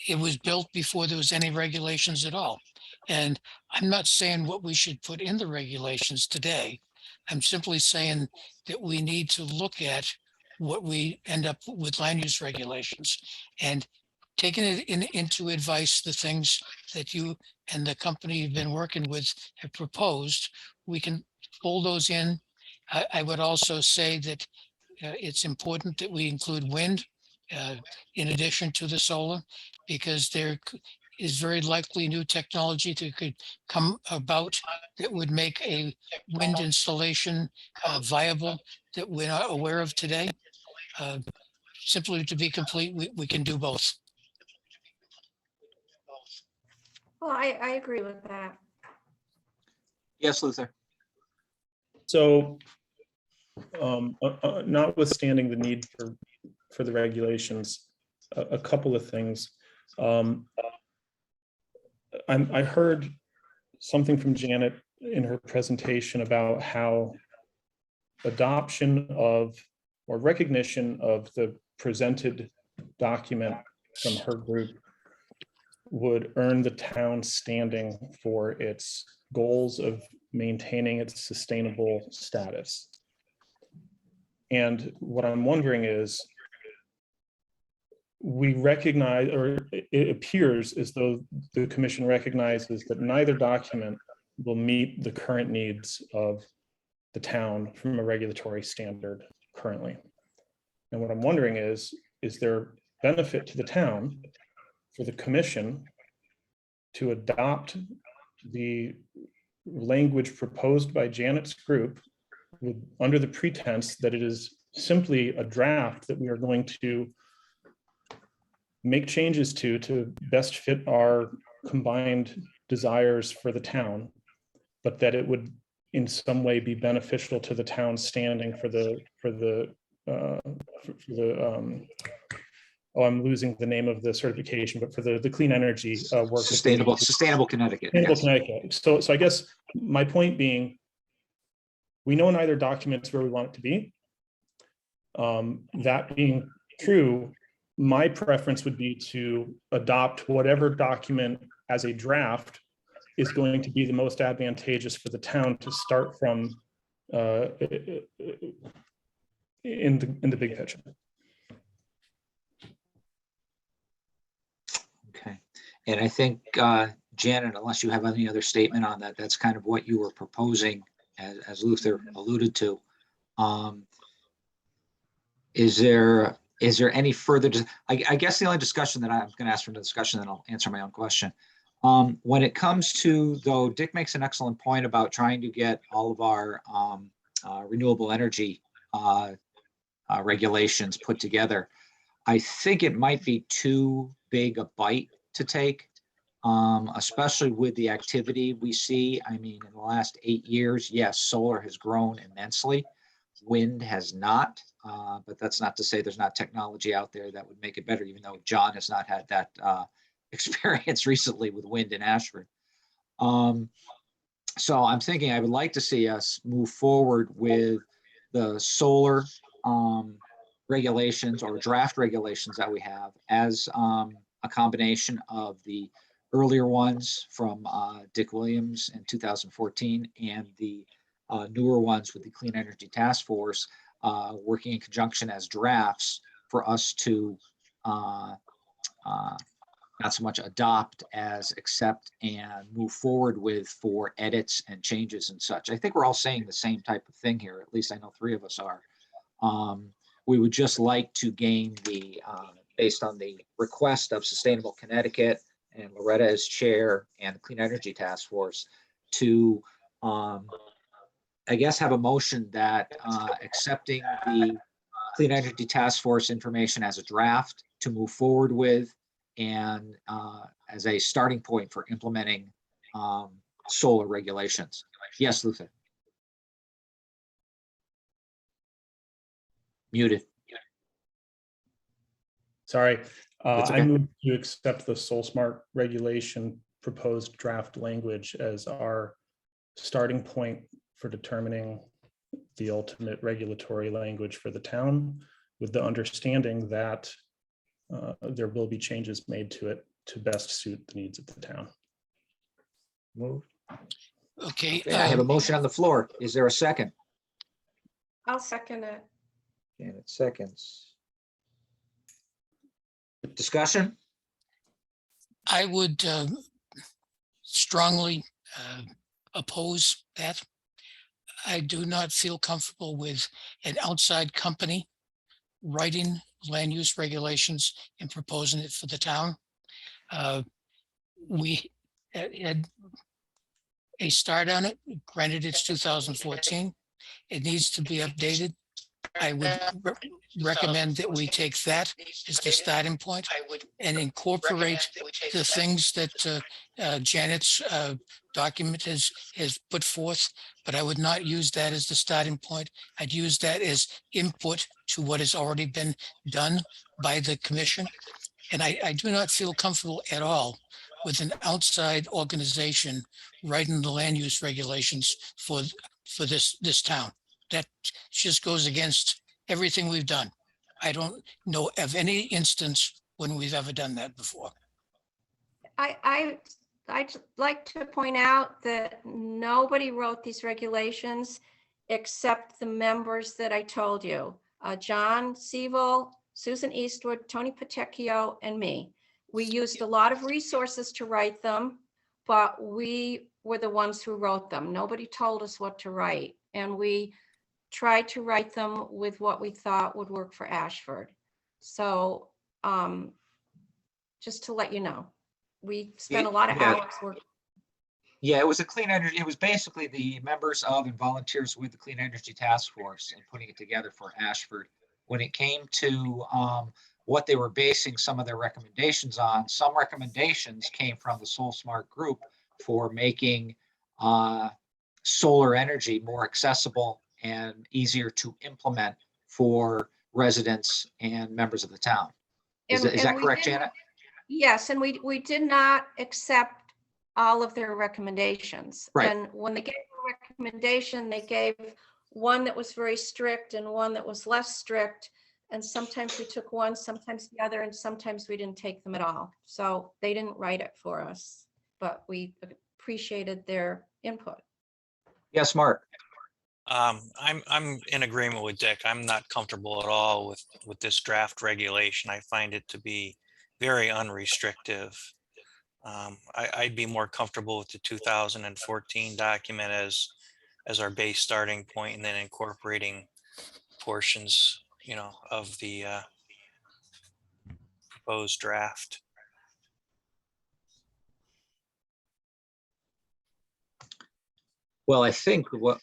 it was built before there was any regulations at all. And I'm not saying what we should put in the regulations today. I'm simply saying that we need to look at what we end up with land use regulations and taking it into advice, the things that you and the company you've been working with have proposed, we can pull those in. I would also say that it's important that we include wind in addition to the solar, because there is very likely new technology that could come about that would make a wind installation viable that we're not aware of today. Simply to be complete, we can do both. Well, I agree with that. Yes, Luther. So notwithstanding the need for the regulations, a couple of things. I heard something from Janet in her presentation about how adoption of or recognition of the presented document from her group would earn the town standing for its goals of maintaining its sustainable status. And what I'm wondering is, we recognize, or it appears as though the commission recognizes that neither document will meet the current needs of the town from a regulatory standard currently. And what I'm wondering is there benefit to the town for the commission to adopt the language proposed by Janet's group under the pretense that it is simply a draft that we are going to make changes to best fit our combined desires for the town, but that it would in some way be beneficial to the town's standing for the I'm losing the name of the certification, but for the clean energy work. Sustainable Connecticut. Sustainable Yes. Connecticut. So I guess my point being, we know neither document's where we want it to be. That being true, my preference would be to adopt whatever document as a draft is going to be the most advantageous for the town to start from in the big picture. Okay. And I think, Janet, unless you have any other statement on that, that's kind of what you were proposing, as Luther alluded to. Is there any further, I guess the only discussion that I'm going to ask from the discussion, then I'll answer my own question. When it comes to, though, Dick makes an excellent point about trying to get all of our renewable energy regulations put together. I think it might be too big a bite to take, especially with the activity we see. I mean, in the last 8 years, yes, solar has grown immensely. Wind has not, but that's not to say there's not technology out there that would make it better, even though John has not had that experience recently with wind in Ashford. So I'm thinking I would like to see us move forward with the solar regulations or draft regulations that we have as a combination of the earlier ones from Dick Williams in 2014 and the newer ones with the Clean Energy Task Force, working in conjunction as drafts for us to not so much adopt as accept and move forward with for edits and changes and such. I think we're all saying the same type of thing here. At least I know 3 of us are. We would just like to gain the, based on the request of Sustainable Connecticut and Loretta as chair and the Clean Energy Task Force, to, I guess, have a motion that accepting the Clean Energy Task Force information as a draft to move forward with and as a starting point for implementing solar regulations. Yes, Luther. Muted. Sorry, That's I okay. move to accept the Soul Smart regulation proposed draft language as our starting point for determining the ultimate regulatory language for the town, with the understanding that there will be changes made to it to best suit the needs of the town. Move. Okay, Okay, I have a motion on the floor. Is there a second? I'll second it. Janet seconds. Discussion? I would strongly oppose that. I do not feel comfortable with an outside company writing land use regulations and proposing it for the town. We had a start on it. Granted, it's 2014. It needs to be updated. I would recommend that we take that as the starting point and incorporate the things that Janet's document has put forth, but I would not use that as the starting point. I'd use that as input to what has already been done by the commission. And I do not feel comfortable at all with an outside organization writing the land use regulations for this town. That just goes against everything we've done. I don't know of any instance when we've ever done that before. I'd like to point out that nobody wrote these regulations except the members that I told you. John Seville, Susan Eastwood, Tony Patecchio, and me. We used a lot of resources to write them, but we were the ones who wrote them. Nobody told us what to write. And we tried to write them with what we thought would work for Ashford. So just to let you know, we spent a lot of Yeah. hours working. Yeah, it was a clean energy. It was basically the members of and volunteers with the Clean Energy Task Force and putting it together for Ashford. When it came to what they were basing some of their recommendations on, some recommendations came from the Soul Smart group for making solar energy more accessible and easier to implement for residents and members of the town. Is And that we correct, didn't- Janet? Yes, and we did not accept all of their recommendations. Right. And when they gave a recommendation, they gave one that was very strict and one that was less strict. And sometimes we took one, sometimes the other, and sometimes we didn't take them at all. So they didn't write it for us, but we appreciated their input. Yes, Mark. I'm in agreement with Dick. I'm not comfortable at all with this draft regulation. I find it to be very unrestrictive. I'd be more comfortable with the 2014 document as our base starting point, and then incorporating portions, of the proposed draft. Well, I think what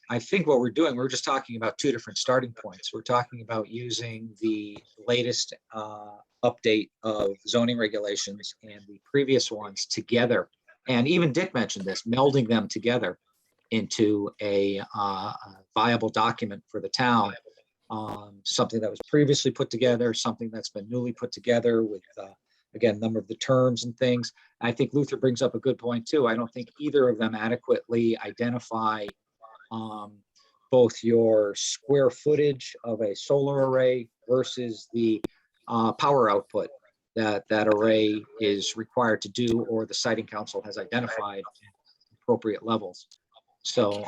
we're doing, we're just talking about two different starting points. We're talking about using the latest update of zoning regulations and the previous ones together. And even Dick mentioned this, melding them together into a viable document for the town. Something that was previously put together, something that's been newly put together with, again, a number of the terms and things. I think Luther brings up a good point too. I don't think either of them adequately identify both your square footage of a solar array versus the power output that array is required to do, or the siting council has identified appropriate levels. So,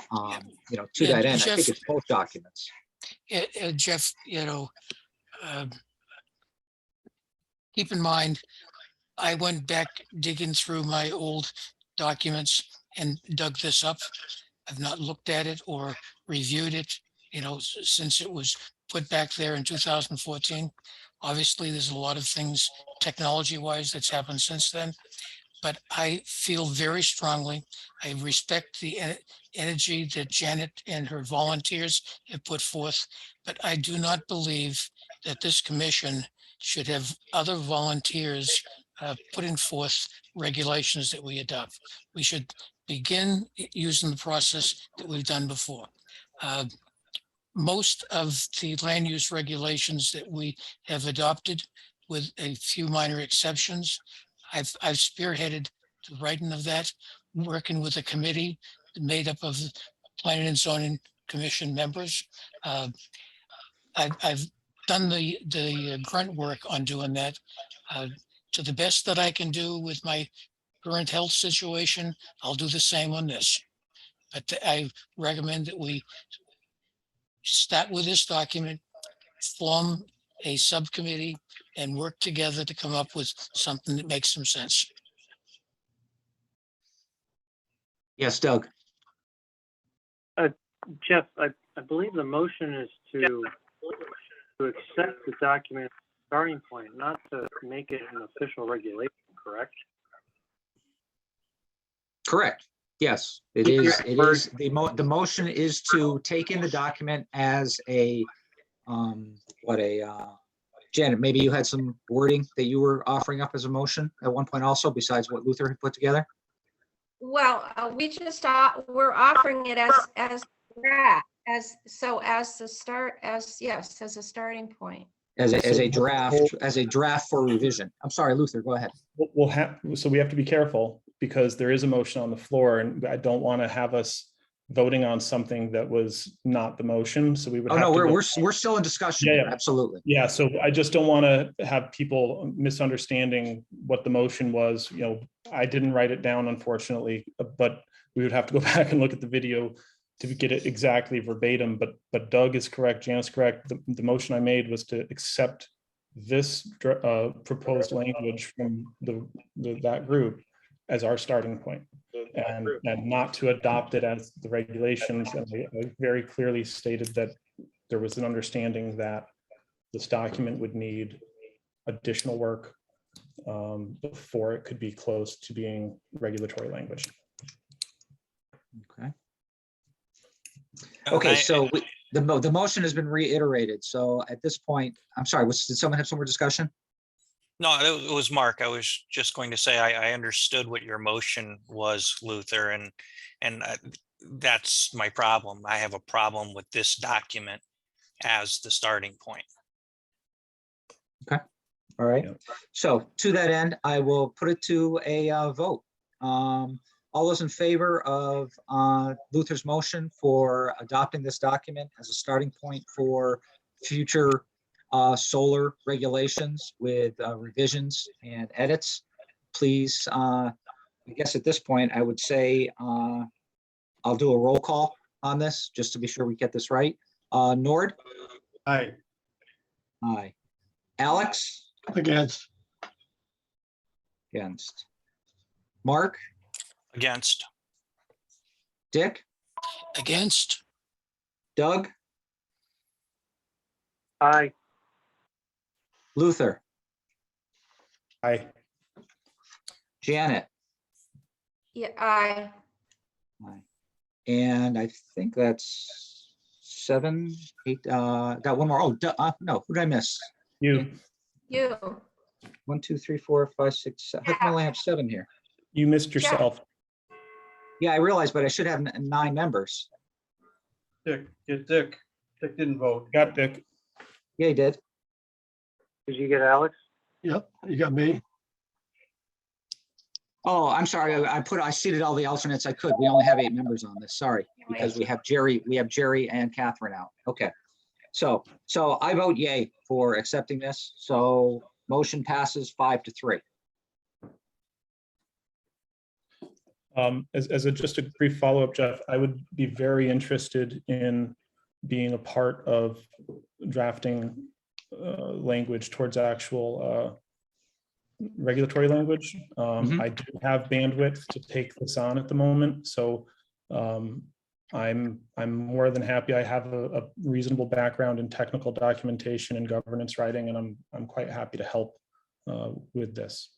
to that end, I think it's both documents. Jeff, keep in mind, I went back digging through my old documents and dug this up. I've not looked at it or reviewed it, since it was put back there in 2014. Obviously, there's a lot of things technology-wise that's happened since then. but I feel very strongly, I respect the energy that Janet and her volunteers have put forth, but I do not believe that this commission should have other volunteers putting forth regulations that we adopt. We should begin using the process that we've done before. Most of the land use regulations that we have adopted, with a few minor exceptions, I've spearheaded the writing of that, working with a committee made up of planning and zoning commission members. I've done the grunt work on doing that to the best that I can do with my current health situation. I'll do the same on this. But I recommend that we start with this document, form a subcommittee, and work together to come up with something that makes some sense. Yes, Doug. Jeff, I believe the motion is to accept the document as a starting point, not to make it an official regulation, correct? Correct. Yes, it is. It is. The motion is to take in the document as a, Janet, maybe you had some wording that you were offering up as a motion at one point also, besides what Luther had put together? Well, we just, we're offering it as draft, as a starting point. As a draft for revision. I'm sorry, Luther, go ahead. So we have to be careful because there is a motion on the floor and I don't want to have us voting on something that was not the motion. So we would. Oh, no, we're still in discussion. Yeah, here, yeah. Absolutely. Yeah. So I just don't want to have people misunderstanding what the motion was. You know, I didn't write it down, unfortunately, but we would have to go back and look at the video to get it exactly verbatim. But Doug is correct. Jan's correct. The motion I made was to accept this proposed language from that group as our starting point, and not to adopt it as the regulations. And I very clearly stated that there was an understanding that this document would need additional work before it could be close to being regulatory language. Okay. Okay, so the motion has been reiterated. So at this point, I'm sorry, did someone have some more discussion? No, it was Mark. I was just going to say, I understood what your motion was, Luther, and that's my problem. I have a problem with this document as the starting point. Okay, all right. Yeah. So to that end, I will put it to a vote. All those in favor of Luther's motion for adopting this document as a starting point for future solar regulations with revisions and edits, please, I guess at this point, I would say I'll do a roll call on this just to be sure we get this right. Nord? Aye. Aye. Alex? Against. Against. Mark? Against. Dick? Against. Doug? Aye. Luther? Aye. Janet? Yeah, aye. Aye. And I think that's 7, 8, got one more. Oh, no, who did I miss? You 1, 2, 3, 4, 5, 6, 7. How come I only have 7 here? missed yourself. Yeah, I realized, but I should have 9 members. Dick didn't vote. Got Dick. Yeah, he did. Did you get Alex? Yep, you got me. Oh, I'm sorry. I seated all the alternates I could. We only have 8 members on this. Sorry, because we have Jerry and Catherine out. Okay. So I vote yay for accepting this. So motion passes 5-3. As just a brief follow-up, Jeff, I would be very interested in being a part of drafting language towards actual regulatory language. I do have bandwidth to take this on at the moment, so I'm more than happy. I have a reasonable background in technical documentation and governance writing, and I'm quite happy to help with this.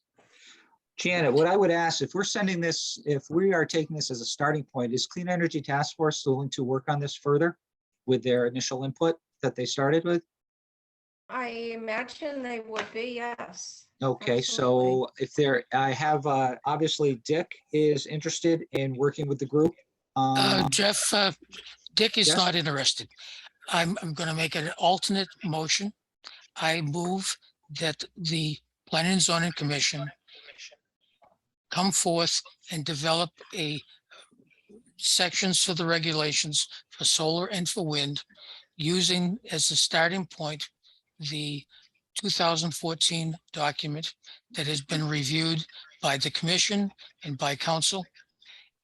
Janet, what I would ask, if we're sending this, if we are taking this as a starting point, is Clean Energy Task Force willing to work on this further with their initial input that they started with? I imagine they would be, yes. Okay, Absolutely. so if there, I have, obviously Dick is interested in working with the group. Jeff, Dick is yes? not interested. I'm going to make an alternate motion. I move that the Planning and Zoning Commission come forth and develop a sections for the regulations for solar and for wind, using as the starting point the 2014 document that has been reviewed by the commission and by council,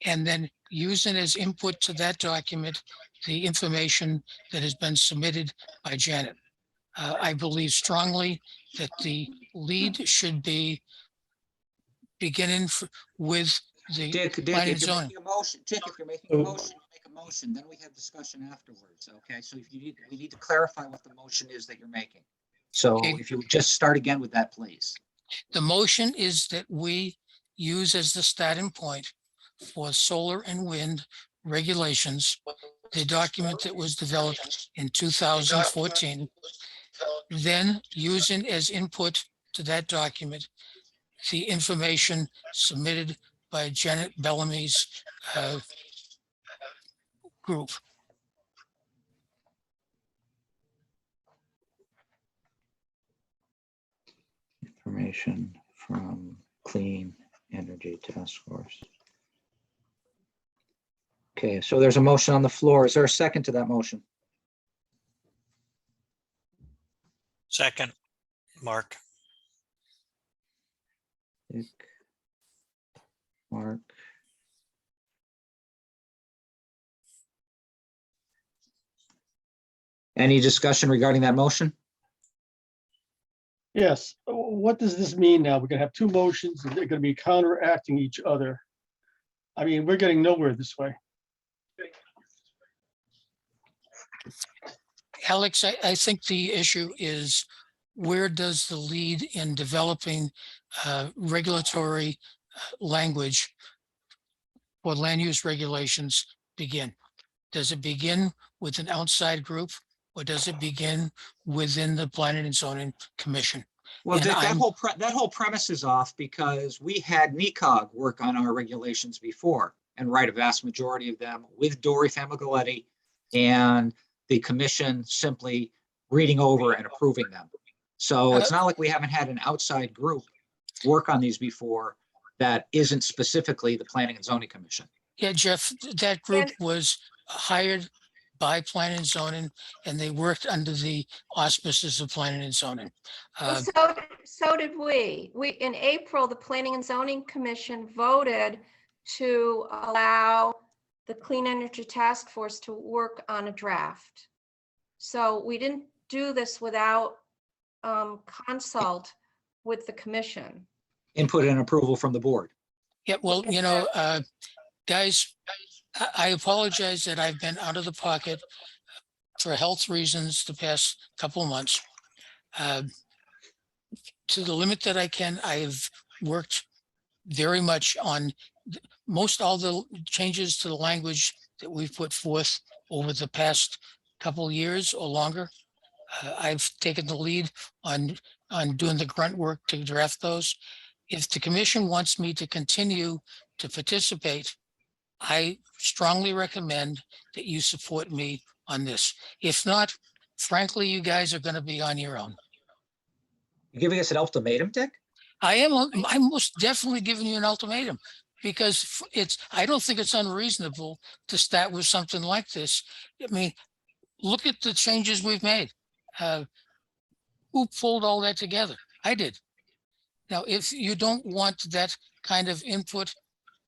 and then using as input to that document the information that has been submitted by Janet. I believe strongly that the lead should be beginning with the Dick, planning if and you're zoning. making a motion, Dick, if you're making a Oh. motion, you make a motion, then we have discussion afterwards, okay? So if you need, we need to clarify what the motion is that you're making. So Okay. if you would just start again with that, please. The motion is that we use as the starting point for solar and wind regulations, the document that was developed in 2014, then using as input to that document the information submitted by Janet Bellamy's group. Information from Clean Energy Task Force. Okay, so there's a motion on the floor. Is there a second to that motion? Second, Mark. Dick, Mark. Any discussion regarding that motion? Yes, what does this mean now? We're gonna have two motions and they're gonna be counteracting each other. I mean, we're getting nowhere this way. Alex, I think the issue is where does the lead in developing regulatory language for land use regulations begin? Does it begin with an outside group, or does it begin within the Planning and Zoning Commission? Well, And Dick, I'm- that whole premise is off because we had NECOG work on our regulations before and write a vast majority of them with Dory Famigoletti and the commission simply reading over and approving them. So it's not like we haven't had an outside group work on these before that isn't specifically the Planning and Zoning Commission. Yeah, Jeff, that group was hired by Planning and Zoning, and they worked under the auspices of Planning and Zoning. Well, so did we. In April, the Planning and Zoning Commission voted to allow the Clean Energy Task Force to work on a draft. So we didn't do this without consult with the commission. Input and approval from the board. Yeah, well, you know, guys, I apologize that I've been out of the pocket for health reasons the past couple of months. To the limit that I can, I've worked very much on most all the changes to the language that we've put forth over the past couple of years or longer. I've taken the lead on doing the grunt work to draft those. If the commission wants me to continue to participate, I strongly recommend that you support me on this. If not, frankly, you guys are going to be on your own. You're giving us an ultimatum, Dick? I'm most definitely giving you an ultimatum because I don't think it's unreasonable to start with something like this. I mean, look at the changes we've made. Who pulled all that together? I did. Now, if you don't want that kind of input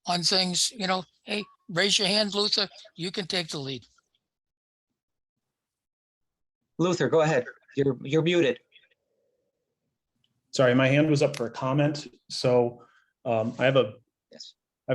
on things, you know, hey, raise your hand, Luther, you can take the lead. Luther, go ahead. You're muted. Sorry, my hand was up for a comment. So I have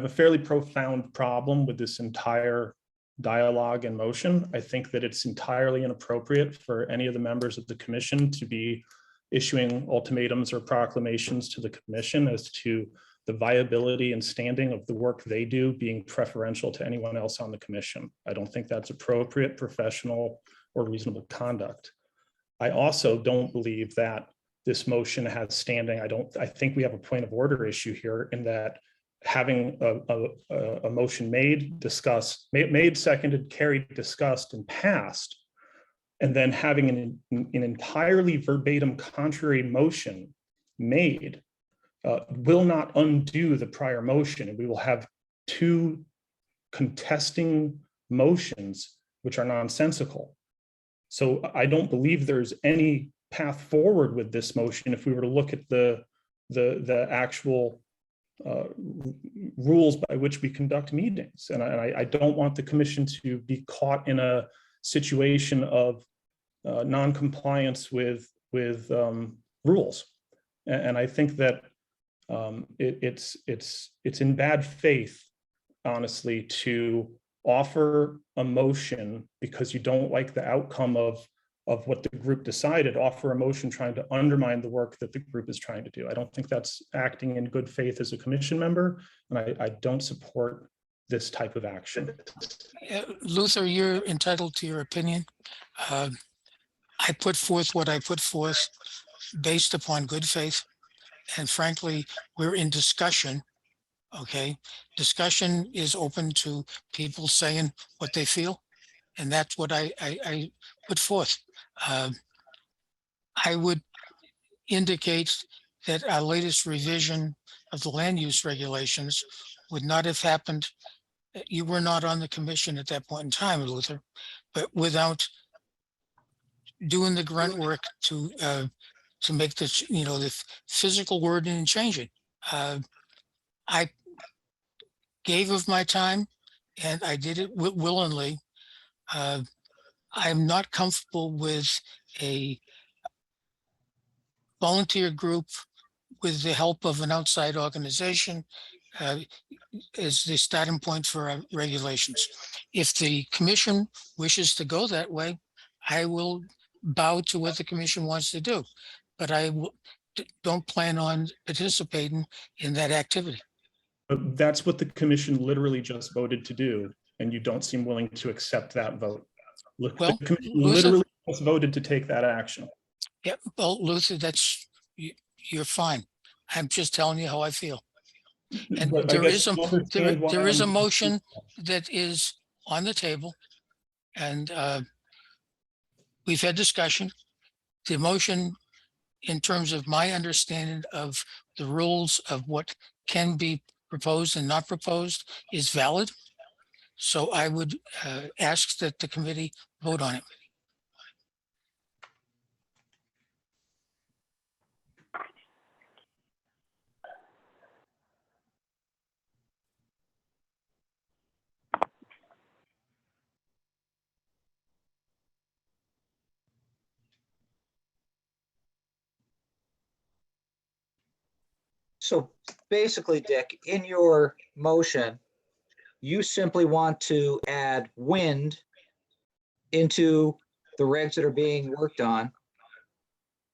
a fairly profound problem with this entire dialogue and motion. I think that it's entirely inappropriate for any of the members of the commission to be issuing ultimatums or proclamations to the commission as to the viability and standing of the work they do being preferential to anyone else on the commission. I don't think that's appropriate, professional, or reasonable conduct. I also don't believe that this motion has standing. I think we have a point of order issue here in that having a motion made, discussed, made, seconded, carried, discussed, and passed, and then having an entirely verbatim contrary motion made will not undo the prior motion, and we will have two contesting motions which are nonsensical. So I don't believe there's any path forward with this motion if we were to look at the actual rules by which we conduct meetings. And I don't want the commission to be caught in a situation of non-compliance with rules. And I think that it's in bad faith, honestly, to offer a motion because you don't like the outcome of what the group decided, offer a motion trying to undermine the work that the group is trying to do. I don't think that's acting in good faith as a commission member, and I don't support this type of action. Luther, you're entitled to your opinion. I put forth what I put forth based upon good faith. And frankly, we're in discussion, okay? Discussion is open to people saying what they feel. And that's what I put forth. I would indicate that our latest revision of the land use regulations would not have happened. You were not on the commission at that point in time, Luther, but without doing the grunt work to make this, the physical wording and change it. I gave of my time and I did it willingly. I'm not comfortable with a volunteer group with the help of an outside organization as the starting point for our regulations. If the commission wishes to go that way, I will bow to what the commission wants to do, but I don't plan on participating in that activity. But that's what the commission literally just voted to do, and you don't seem willing to accept that vote. Look, Well, the commission Luther, literally just voted to take that action. yeah, well, Luther, you're fine. I'm just telling you how I feel. And But I there guess is you understand why there is a I'm- motion that is on the table, and we've had discussion. The motion, in terms of my understanding of the rules of what can be proposed and not proposed, is valid. So I would ask that the committee vote on it. So basically, Dick, in your motion, you simply want to add wind into the regs that are being worked on.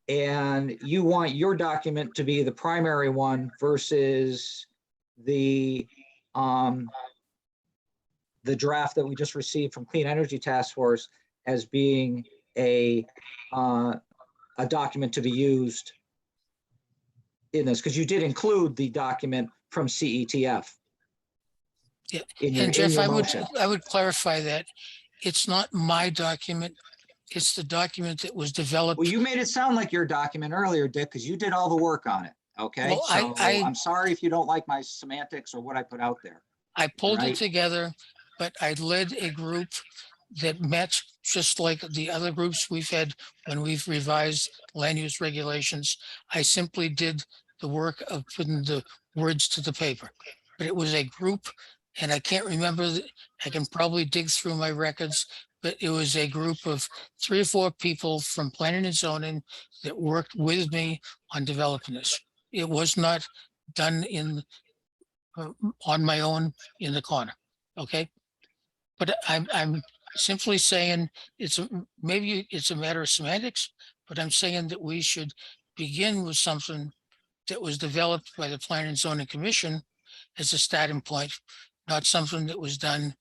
And you want your document to be the primary one versus the draft that we just received from Clean Energy Task Force as being a document to be used in this, because you did include the document from CETF. Yeah. In your, And Jeff, in your I motion. would clarify that it's not my document. It's the document that was developed. Well, you made it sound like your document earlier, Dick, because you did all the work on it. Okay, Well, so I I'm sorry if you don't like my semantics or what I put out there. I pulled Right. it together, but I led a group that met just like the other groups we've had when we've revised land use regulations. I simply did the work of putting the words to the paper, but it was a group, and I can't remember. I can probably dig through my records, but it was a group of 3 or 4 people from planning and zoning that worked with me on developing this. It was not done on my own in the corner. Okay. But I'm simply saying maybe it's a matter of semantics, but I'm saying that we should begin with something that was developed by the Planning and Zoning Commission as a starting point, not something that was done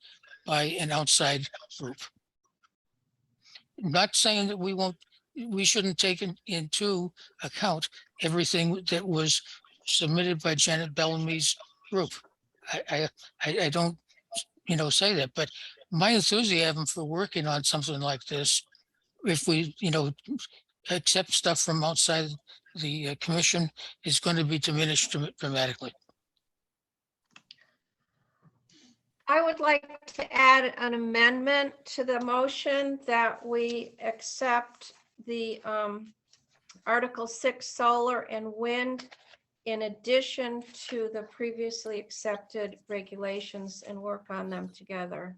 by an outside group. Not saying that we shouldn't take into account everything that was submitted by Janet Bellamy's group. I don't, say that, but my enthusiasm for working on something like this, if we, accept stuff from outside the commission, is going to be diminished dramatically. I would like to add an amendment to the motion that we accept the Article 6 solar and wind in addition to the previously accepted regulations and work on them together.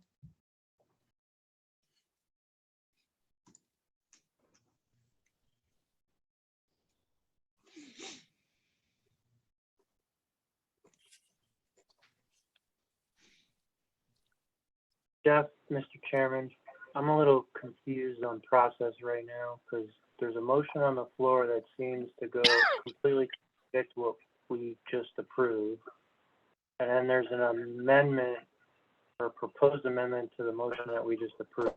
Jeff, Mr. Chairman, I'm a little confused on process right now because there's a motion on the floor that seems to go completely contradict what we just approved. And then there's an amendment or proposed amendment to the motion that we just approved.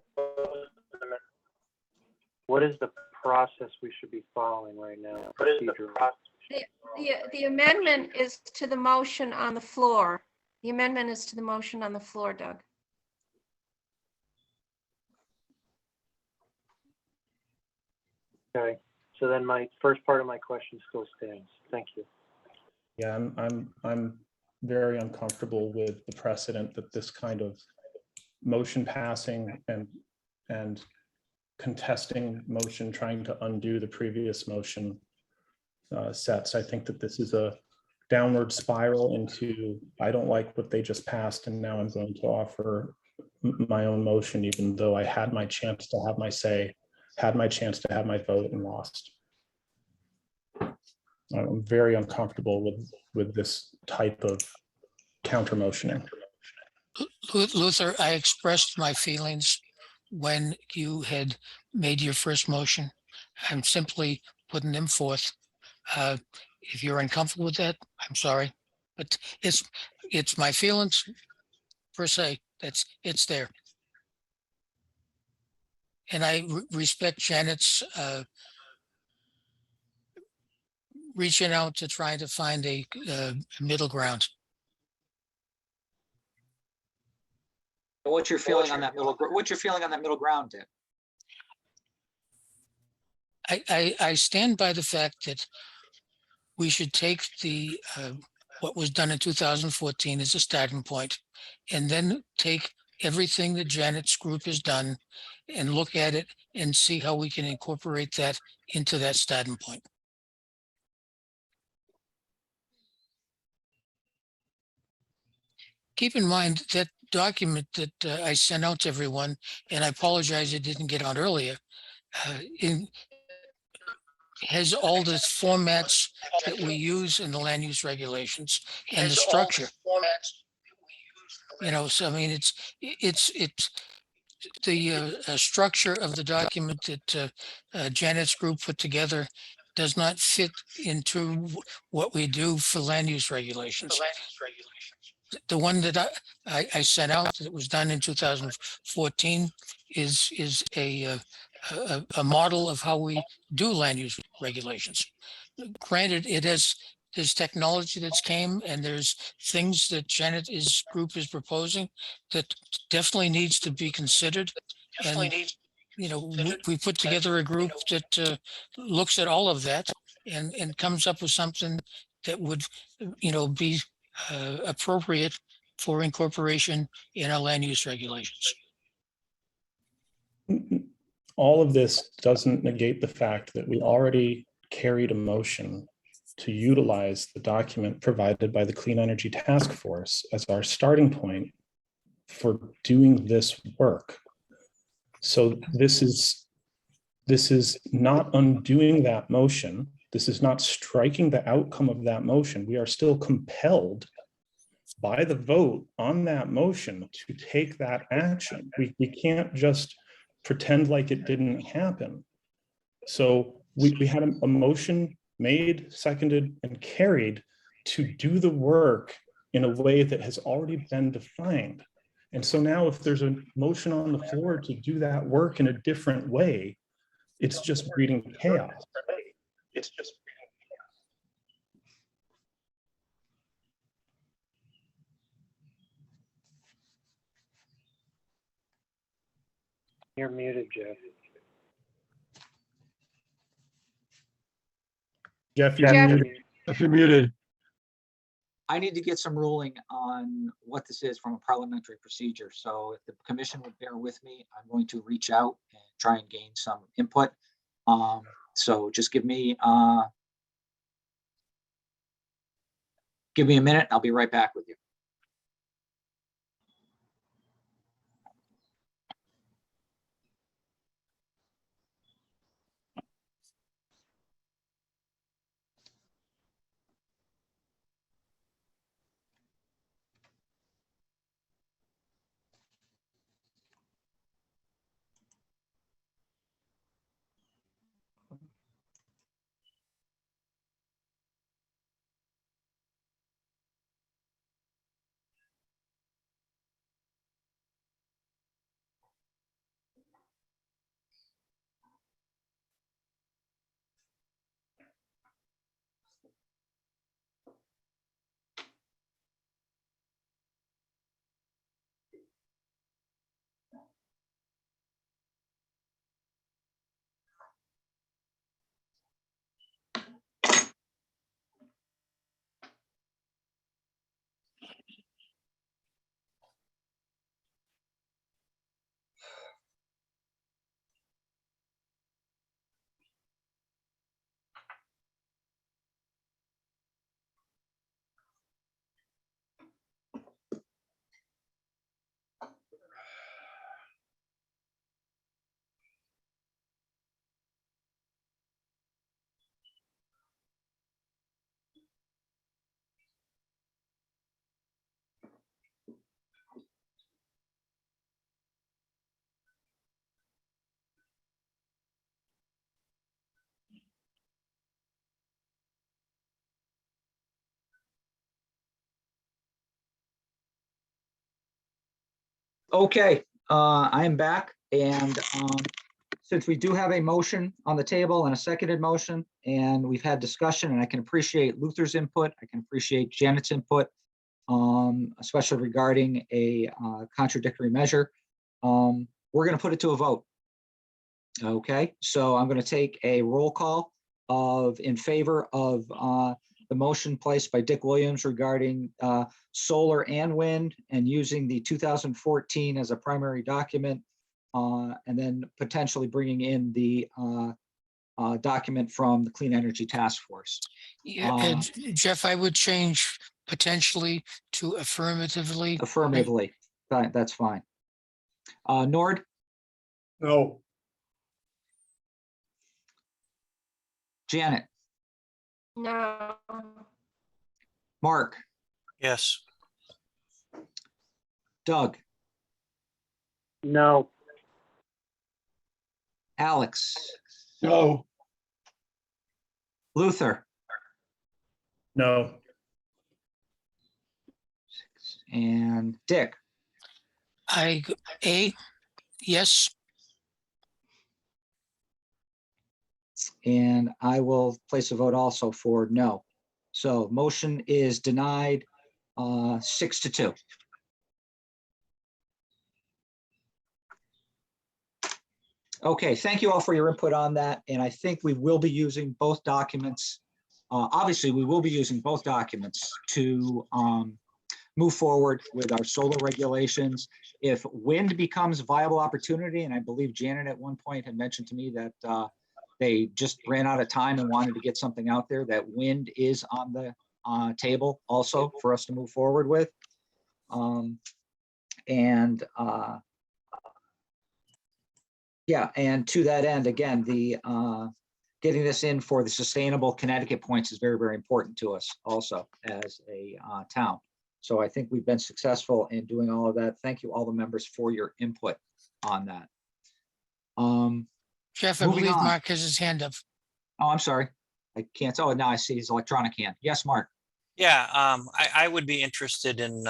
What is the process we should be following right now? The amendment is to the motion on the floor. The amendment is to the motion on the floor, Doug. Okay, so then my first part of my question still stands. Thank you. Yeah, I'm very uncomfortable with the precedent that this kind of motion passing and contesting motion trying to undo the previous motion sets. I think that this is a downward spiral into, I don't like what they just passed, and now I'm going to offer my own motion, even though I had my chance to have my say, had my chance to have my vote and lost. I'm very uncomfortable with this type of counter motioning. Luther, I expressed my feelings when you had made your first motion. I'm simply putting them forth. If you're uncomfortable with that, I'm sorry, but it's my feelings per se. It's there. And I respect Janet's reaching out to try to find a middle ground. What's your feeling on that what's your feeling on that middle ground, Dick? I stand by the fact that we should take the what was done in 2014 as a starting point, and then take everything that Janet's group has done and look at it and see how we can incorporate that into that starting point. Keep in mind that document that I sent out to everyone, and I apologize it didn't get out earlier, has all the formats that we use in the land use regulations and the structure. So I mean, it's the structure of the document that Janet's group put together does not fit into what we do for land use regulations. The one that I sent out that was done in 2014 is a model of how we do land use regulations. Granted, there's technology that's came and there's things that Janet's group is proposing that definitely needs to be considered. And, we put together a group that looks at all of that and comes up with something that would, be appropriate for incorporation in our land use regulations. All of this doesn't negate the fact that we already carried a motion to utilize the document provided by the Clean Energy Task Force as our starting point for doing this work. So this is not undoing that motion. This is not striking the outcome of that motion. We are still compelled by the vote on that motion to take that action. We can't just pretend like it didn't happen. So we had a motion made, seconded, and carried to do the work in a way that has already been defined. And so now if there's a motion on the floor to do that work in a different way, it's just breeding chaos. It's just You're muted, Jeff. Jeff, you're Jeff. muted. If you're muted, I need to get some ruling on what this is from a parliamentary procedure. So if the commission would bear with me, I'm going to reach out and try and gain some input. So just give me a minute. I'll be right back with you. Okay, I am back, and since we do have a motion on the table and a seconded motion, and we've had discussion, and I can appreciate Luther's input, I can appreciate Janet's input, especially regarding a contradictory measure. We're going to put it to a vote. Okay, so I'm going to take a roll call in favor of the motion placed by Dick Williams regarding solar and wind and using the 2014 as a primary document, and then potentially bringing in the document from the Clean Energy Task Force. Yeah, and Jeff, I would change potentially to affirmatively. Affirmatively, that's fine. Nord, no. Janet, No. Mark, Yes. Doug, No. Alex, No. Luther, No. and Dick. Yes. And I will place a vote also for no. So motion is denied 6-2. Okay, thank you all for your input on that. And I think we will be using both documents. Obviously, we will be using both documents to move forward with our solar regulations. If wind becomes a viable opportunity, and I believe Janet at one point had mentioned to me that they just ran out of time and wanted to get something out there, that wind is on the table also for us to move forward with. Yeah, and to that end, again, the getting this in for the sustainable Connecticut points is very, very important to us also as a town. So I think we've been successful in doing all of that. Thank you, all the members, for your input on that. Jeff, I Moving believe on. Mark has his hand up. Oh, I'm sorry. I can't, oh, now I see his electronic hand. Yes, Mark. Yeah, I would be interested in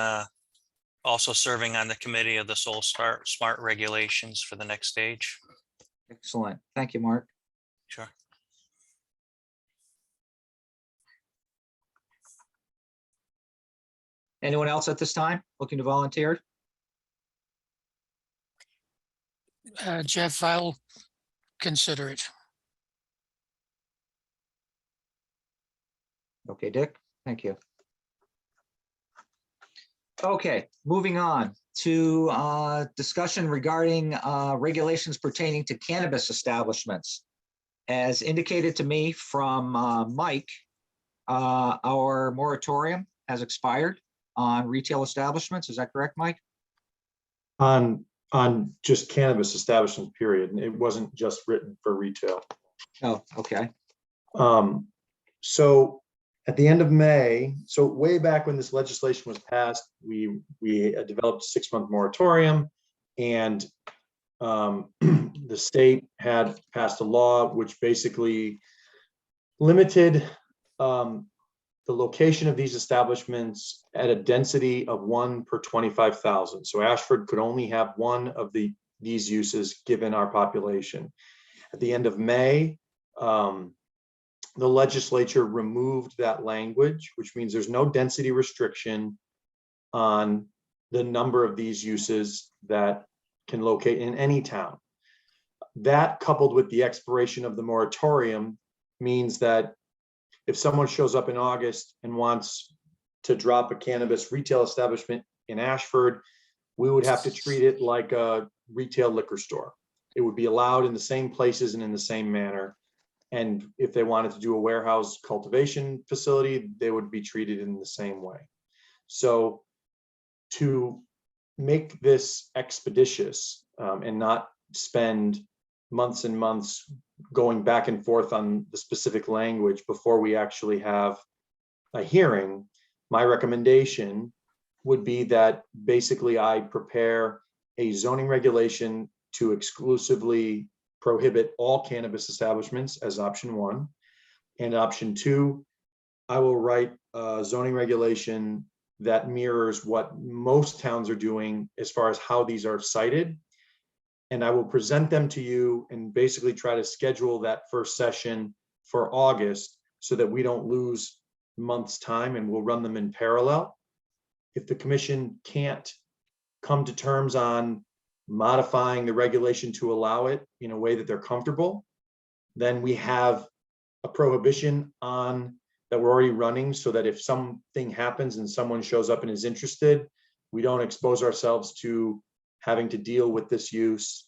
also serving on the committee of the Soul Smart regulations for the next stage. Excellent. Thank you, Mark. Sure. Anyone else at this time looking to volunteer? Jeff, I'll consider it. Okay, Dick, thank you. Okay, moving on to discussion regarding regulations pertaining to cannabis establishments. As indicated to me from Mike, our moratorium has expired on retail establishments. Is that correct, Mike? On just cannabis establishments, period. And it wasn't just written for retail. Oh, okay. So at the end of May, so way back when this legislation was passed, we developed a 6-month moratorium, and the state had passed a law which basically limited the location of these establishments at a density of 1 per 25,000. So Ashford could only have one of these uses given our population. At the end of May, the legislature removed that language, which means there's no density restriction on the number of these uses that can locate in any town. That, coupled with the expiration of the moratorium, means that if someone shows up in August and wants to drop a cannabis retail establishment in Ashford, we would have to treat it like a retail liquor store. It would be allowed in the same places and in the same manner. And if they wanted to do a warehouse cultivation facility, they would be treated in the same way. So to make this expeditious and not spend months and months going back and forth on the specific language before we actually have a hearing, my recommendation would be that basically I prepare a zoning regulation to exclusively prohibit all cannabis establishments as option 1. And option 2, I will write a zoning regulation that mirrors what most towns are doing as far as how these are cited. And I will present them to you and basically try to schedule that first session for August so that we don't lose months' time, and we'll run them in parallel. If the commission can't come to terms on modifying the regulation to allow it in a way that they're comfortable, then we have a prohibition on that we're already running, so that if something happens and someone shows up and is interested, we don't expose ourselves to having to deal with this use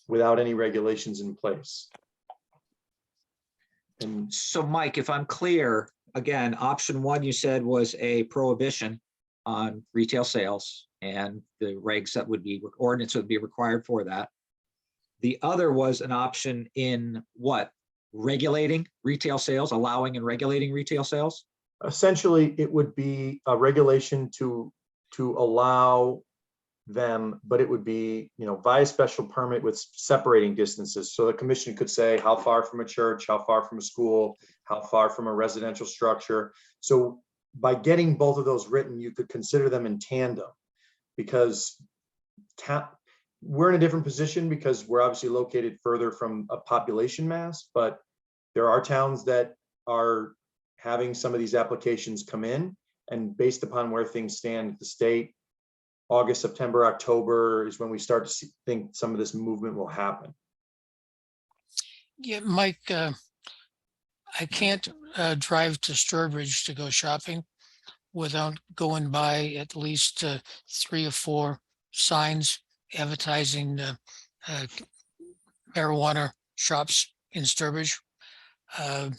without any regulations in place. And So Mike, if I'm clear, again, option 1 you said was a prohibition on retail sales, and the regs that would be, ordinance would be required for that. The other was an option in what? Regulating retail sales, allowing and regulating retail sales? essentially, it would be a regulation to allow them, but it would be, via special permit with separating distances. So the commission could say how far from a church, how far from a school, how far from a residential structure. So by getting both of those written, you could consider them in tandem, because we're in a different position because we're obviously located further from a population mass, but there are towns that are having some of these applications come in, and based upon where things stand at the state, August, September, October is when we start to think some of this movement will happen. Yeah, Mike, I can't drive to Sturbridge to go shopping without going by at least 3 or 4 signs advertising marijuana shops in Sturbridge. I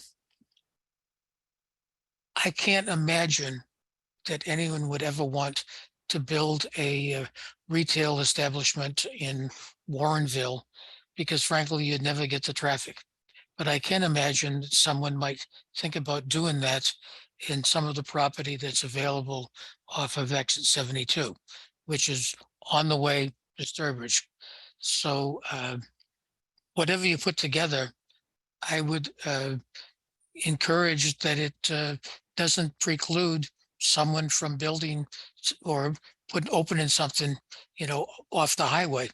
can't imagine that anyone would ever want to build a retail establishment in Warrenville, because frankly, you'd never get the traffic. But I can imagine that someone might think about doing that in some of the property that's available off of exit 72, which is on the way to Sturbridge. So whatever you put together, I would encouraged that it doesn't preclude someone from building or opening something, off the highway,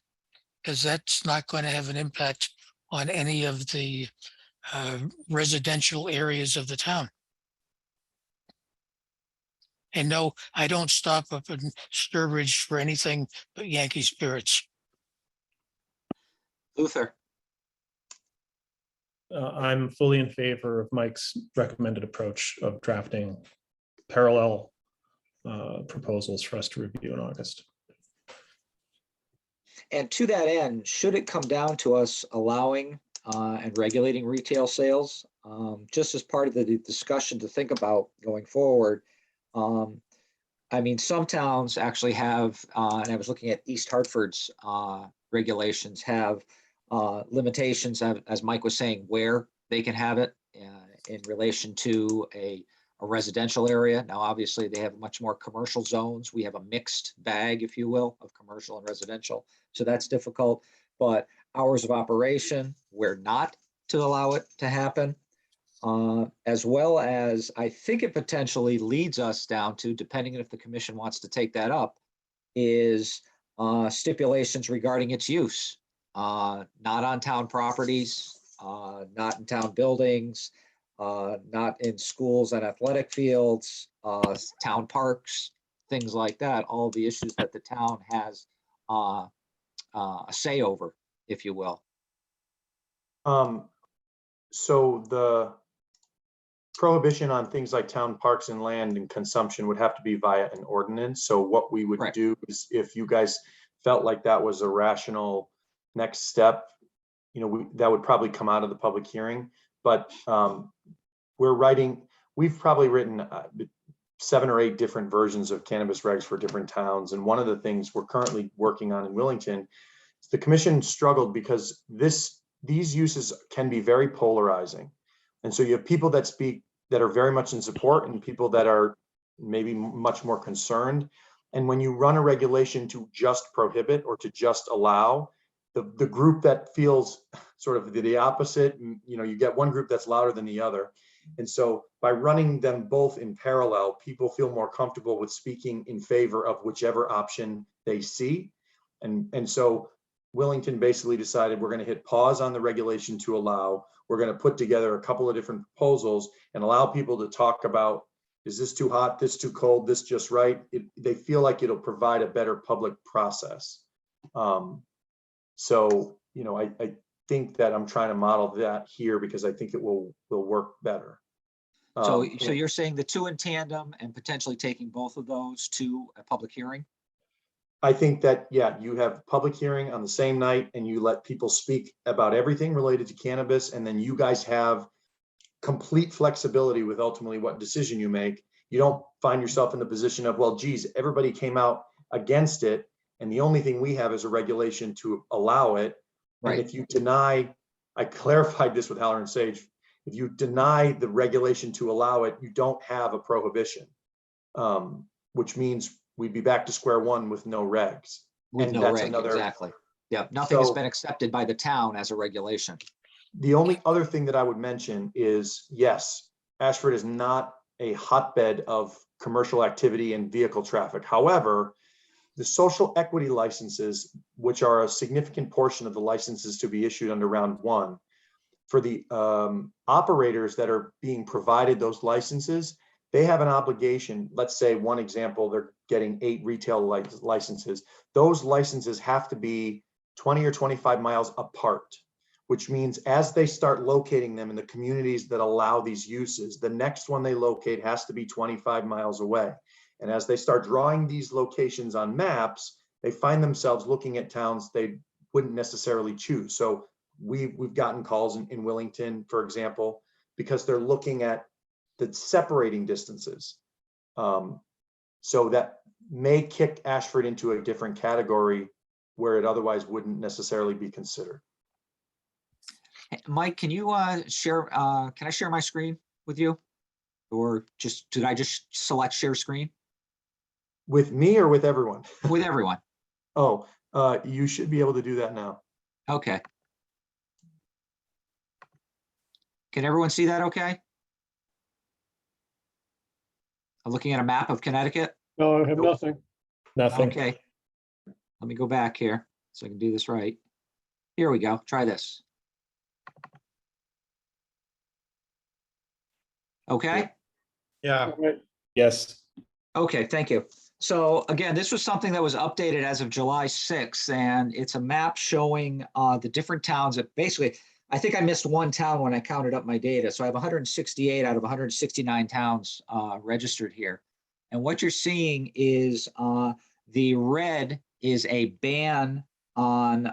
because that's not going to have an impact on any of the residential areas of the town. And no, I don't stop up in Sturbridge for anything but Yankee spirits. Luther, I'm fully in favor of Mike's recommended approach of drafting parallel proposals for us to review in August. and to that end, should it come down to us allowing and regulating retail sales, just as part of the discussion to think about going forward. I mean, some towns actually have, and I was looking at East Hartford's regulations, have limitations, as Mike was saying, where they can have it in relation to a residential area. Now, obviously, they have much more commercial zones. We have a mixed bag, if you will, of commercial and residential. So that's difficult. But hours of operation, where not to allow it to happen, as well as I think it potentially leads us down to, depending if the commission wants to take that up, is stipulations regarding its use. Not on town properties, not in town buildings, not in schools and athletic fields, town parks, things like that. All the issues that the town has a say over, if you will. So the prohibition on things like town parks and land and consumption would have to be via an ordinance. So what we would Right. do is, if you guys felt like that was a rational next step, that would probably come out of the public hearing. But we've probably written 7 or 8 different versions of cannabis regs for different towns. And one of the things we're currently working on in Willington, the commission struggled because these uses can be very polarizing. And so you have people that are very much in support and people that are maybe much more concerned. And when you run a regulation to just prohibit or to just allow, the group that feels sort of the opposite, you get one group that's louder than the other. And so by running them both in parallel, people feel more comfortable with speaking in favor of whichever option they see. And so Willington basically decided we're going to hit pause on the regulation to allow. We're going to put together a couple of different proposals and allow people to talk about, is this too hot, this too cold, this just right? They feel like it'll provide a better public process. So, I think that I'm trying to model that here because I think it will work better. So you're saying the two in tandem and potentially taking both of those to a public hearing? I think that, yeah, you have public hearing on the same night and you let people speak about everything related to cannabis. And then you guys have complete flexibility with ultimately what decision you make. You don't find yourself in the position of, well, geez, everybody came out against it. And the only thing we have is a regulation to allow it. Right. And if you deny, I clarified this with Haller and Sage, if you deny the regulation to allow it, you don't have a prohibition, which means we'd be back to square one with no regs. With And no that's reg, another, exactly. Yeah, nothing has So- been accepted by the town as a regulation. The only other thing that I would mention is, yes, Ashford is not a hotbed of commercial activity and vehicle traffic. However, the social equity licenses, which are a significant portion of the licenses to be issued under round 1, for the operators that are being provided those licenses, they have an obligation. Let's say, one example, they're getting 8 retail licenses. Those licenses have to be 20 or 25 miles apart, which means as they start locating them in the communities that allow these uses, the next one they locate has to be 25 miles away. And as they start drawing these locations on maps, they find themselves looking at towns they wouldn't necessarily choose. So we've gotten calls in Willington, for example, because they're looking at the separating distances. So that may kick Ashford into a different category where it otherwise wouldn't necessarily be considered. Mike, can you share, can I share my screen with you? Or did I just select share screen? With me or with everyone? With everyone. Oh, you should be able to do that now. Okay. Can everyone see that okay? Looking at a map of Connecticut. No, I have nothing. Nothing. Okay. Let me go back here so I can do this right. Here we go. Try this. Okay. Yeah. Yes. Okay, thank you. So again, this was something that was updated as of July 6th, and it's a map showing the different towns that basically, I think I missed one town when I counted up my data. So I have 168 out of 169 towns registered here. And what you're seeing is the red is a ban on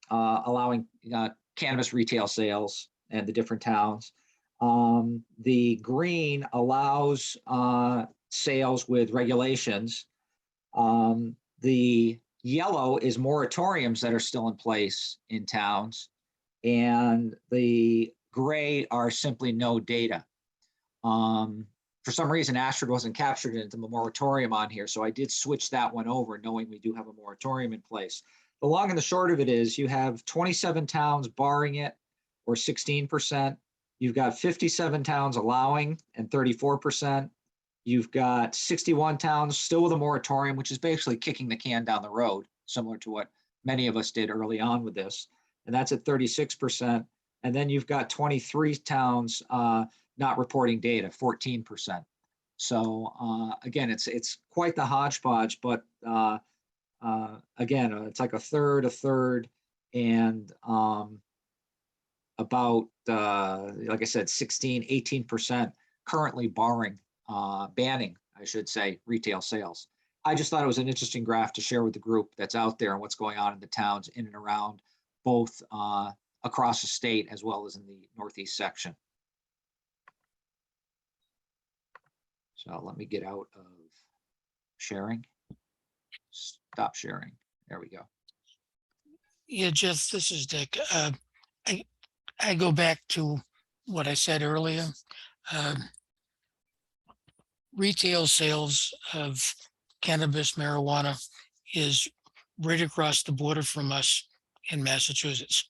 allowing cannabis retail sales and the different towns. The green allows sales with regulations. The yellow is moratoriums that are still in place in towns. And the gray are simply no data. For some reason, Ashford wasn't captured into the moratorium on here, so I did switch that one over, knowing we do have a moratorium in place. The long and the short of it is you have 27 towns barring it, or 16%. You've got 57 towns allowing and 34%. You've got 61 towns still with a moratorium, which is basically kicking the can down the road, similar to what many of us did early on with this. And that's at 36%. And then you've got 23 towns not reporting data, 14%. So again, it's quite the hodgepodge, but again, it's like a third, and about, like I said, 16, 18% currently banning, I should say, retail sales. I just thought it was an interesting graph to share with the group that's out there and what's going on in the towns in and around both across the state as well as in the Northeast section. So let me get out of sharing. Stop sharing. There we go. Yeah, Jeff, this is Dick. I go back to what I said earlier. Retail sales of cannabis, marijuana is right across the border from us in Massachusetts.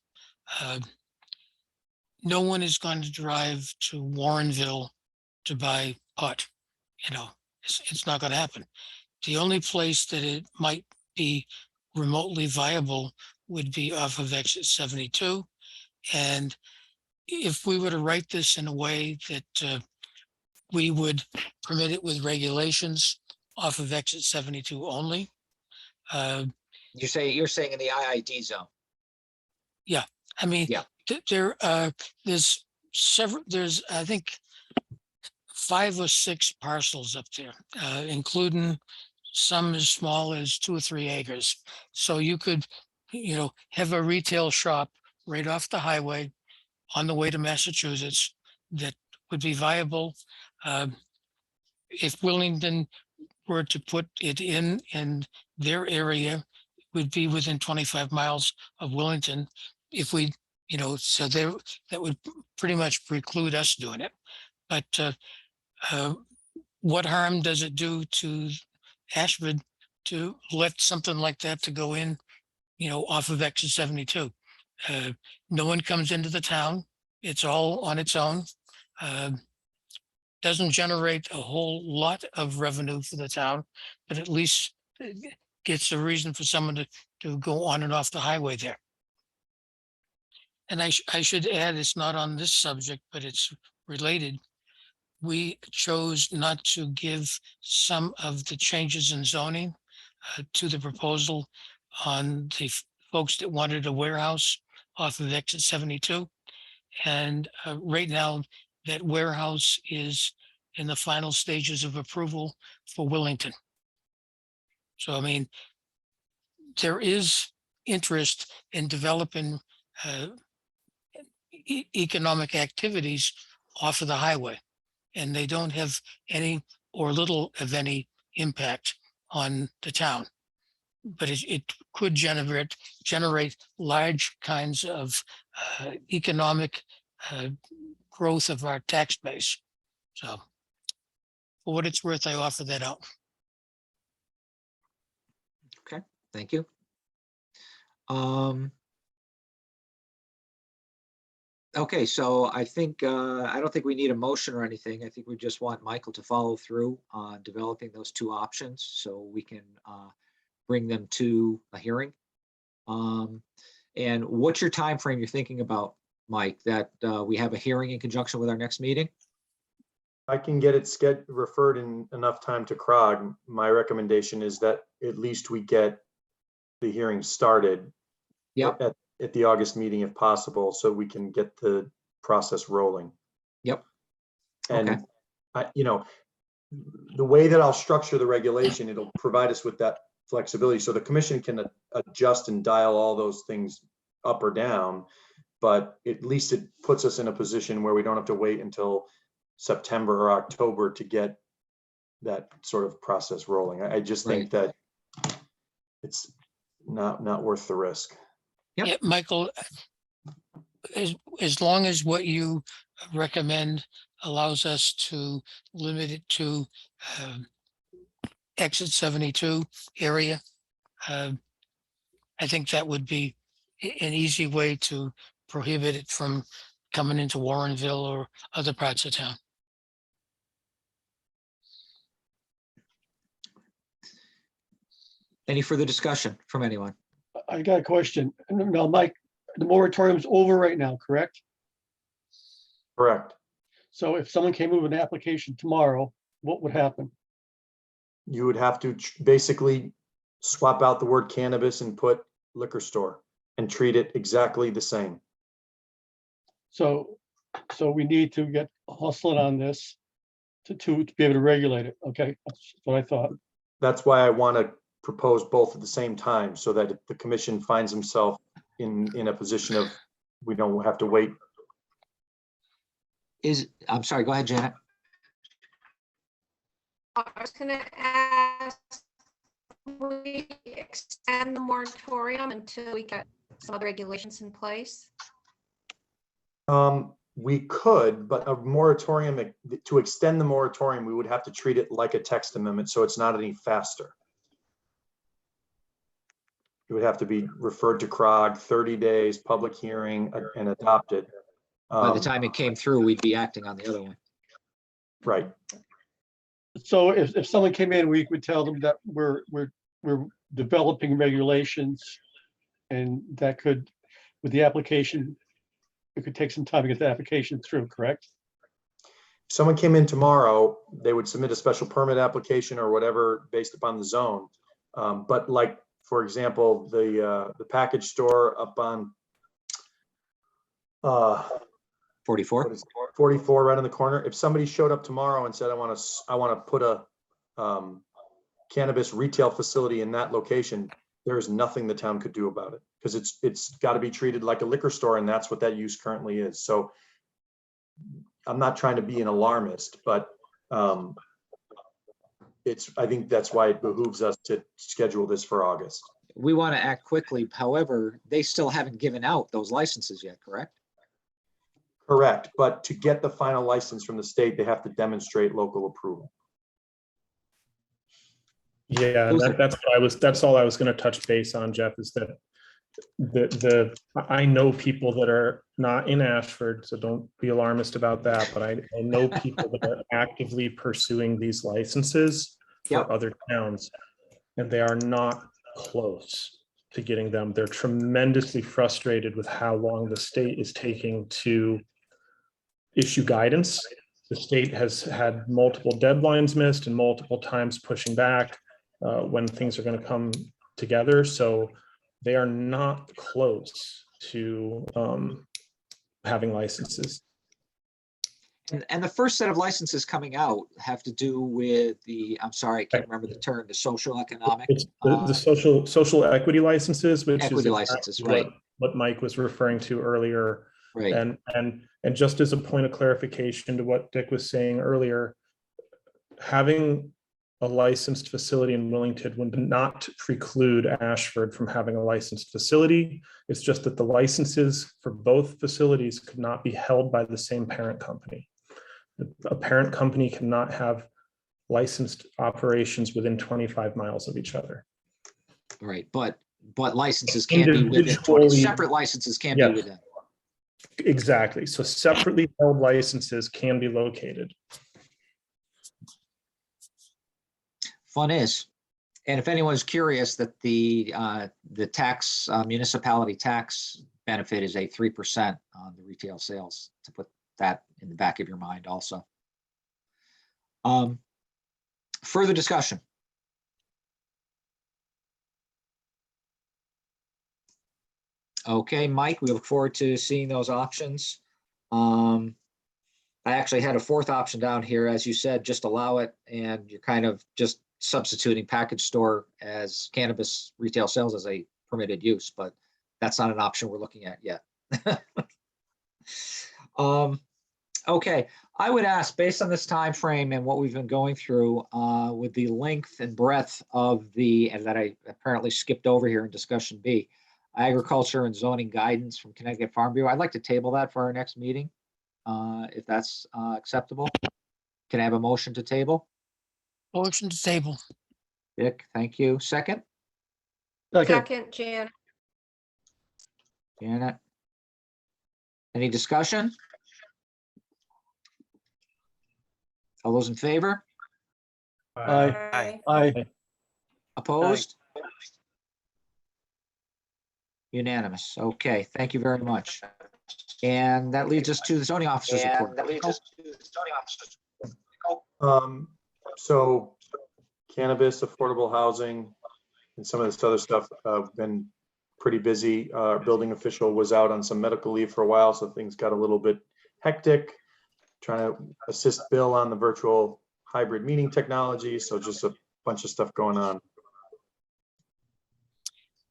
No one is going to drive to Warrenville to buy pot. You know, it's not going to happen. The only place that it might be remotely viable would be off of exit 72. And if we were to write this in a way that we would permit it with regulations off of exit 72 only. You're saying in the IID zone. Yeah, I mean, yeah. There's I think 5 or 6 parcels up there, including some as small as 2 or 3 acres. So you could, have a retail shop right off the highway on the way to Massachusetts that would be viable. If Willingdon were to put it in their area, it would be within 25 miles of Willingdon. If we, so there, that would pretty much preclude us doing it. But what harm does it do to Ashford to let something like that to go in, off of exit 72? No one comes into the town. It's all on its own. Doesn't generate a whole lot of revenue for the town, but at least gets a reason for someone to go on and off the highway there. And I should add, it's not on this subject, but it's related. We chose not to give some of the changes in zoning to the proposal on the folks that wanted a warehouse off of exit 72. And right now, that warehouse is in the final stages of approval for Willingdon. So, I mean, there is interest in developing economic activities off of the highway, and they don't have any or little of any impact on the town. But it could generate large kinds of economic growth of our tax base. So for what it's worth, I offer that out. Okay, thank you. Okay, so I think, I don't think we need a motion or anything. I think we just want Michael to follow through on developing those two options so we can bring them to a hearing. And what's your time frame you're thinking about, Mike, that we have a hearing in conjunction with our next meeting? I can get it referred in enough time to CROG. My recommendation is that at least we get the hearing started Yep, at the August meeting if possible, so we can get the process rolling. yep. Okay. And the way that I'll structure the regulation, it'll provide us with that flexibility. So the commission can adjust and dial all those things up or down, but at least it puts us in a position where we don't have to wait until September or October to get that sort of process rolling. I just think that it's not worth the risk. Yep. Yeah, Michael, as long as what you recommend allows us to limit it to exit 72 area, I think that would be an easy way to prohibit it from coming into Warrenville or other parts of town. Any further discussion from anyone? I got a question. Now, Mike, the moratorium's over right now, correct? Correct. So if someone came with an application tomorrow, what would happen? You would have to basically swap out the word cannabis and put liquor store and treat it exactly the same. So we need to get hustling on this to be able to regulate it. Okay, that's what I thought. That's why I want to propose both at the same time, so that if the commission finds himself in a position of, we don't have to wait. I'm sorry, go ahead, Janet. I was gonna ask, we extend the moratorium until we get some other regulations in place? We could, but a moratorium, to extend the moratorium, we would have to treat it like a text amendment, so it's not any faster. It would have to be referred to CROG, 30 days, public hearing, and adopted. By the time it came through, we'd be acting on the other one. Right. So if someone came in, we would tell them that we're developing regulations, and that could, with the application, it could take some time to get the application through, correct? If someone came in tomorrow, they would submit a special permit application or whatever based upon the zone. But like, for example, the package store up on 44. 44 right on the corner. If somebody showed up tomorrow and said, I want to put a cannabis retail facility in that location, there is nothing the town could do about it, because it's got to be treated like a liquor store, and that's what that use currently is. So I'm not trying to be an alarmist, but I think that's why it behooves us to schedule this for August. We want to act quickly. However, they still haven't given out those licenses yet, correct? Correct, but to get the final license from the state, they have to demonstrate local approval. Yeah, and that's all I was going to touch base on, Jeff, is that I know people that are not in Ashford, so don't be alarmist about that, but I know people that are actively pursuing these licenses for other towns, and they are not close to getting them. They're tremendously frustrated with how long the state is taking to issue guidance. The state has had multiple deadlines missed and multiple times pushing back when things are going to come together. So they are not close to having licenses. And the first set of licenses coming out have to do with I'm sorry, I can't remember the term, the social economic. It's the social equity licenses, which equity is licenses, exactly right? What Mike was referring to earlier. Right. And just as a point of clarification to what Dick was saying earlier, having a licensed facility in Willington would not preclude Ashford from having a licensed facility. It's just that the licenses for both facilities could not be held by the same parent company. A parent company cannot have licensed operations within 25 miles of each other. Right, but licenses can't be within 20, separate licenses can't be within. Exactly. So separately held licenses can be located. Fun is. And if anyone's curious, that the tax, municipality tax benefit is a 3% on the retail sales, to put that in the back of your mind also. Further discussion? Okay, Mike, we look forward to seeing those options. I actually had a fourth option down here, as you said, just allow it, and you're kind of just substituting package store as cannabis retail sales as a permitted use, but that's not an option we're looking at yet. Okay, I would ask, based on this time frame and what we've been going through, with the length and breadth of and that I apparently skipped over here in discussion B, agriculture and zoning guidance from Connecticut Farm Bureau, I'd like to table that for our next meeting, if that's acceptable. Can I have a motion to table? Motion to table. Dick, thank you. Second, Okay, Second, Jan. Janet. Any discussion? All those in favor? aye, aye, Opposed? Unanimous. Okay, thank you very much. And that leads us to the zoning officer's report. So cannabis, affordable housing, and some of this other stuff have been pretty busy. Our building official was out on some medical leave for a while, so things got a little bit hectic. Trying to assist Bill on the virtual hybrid meeting technology. So just a bunch of stuff going on.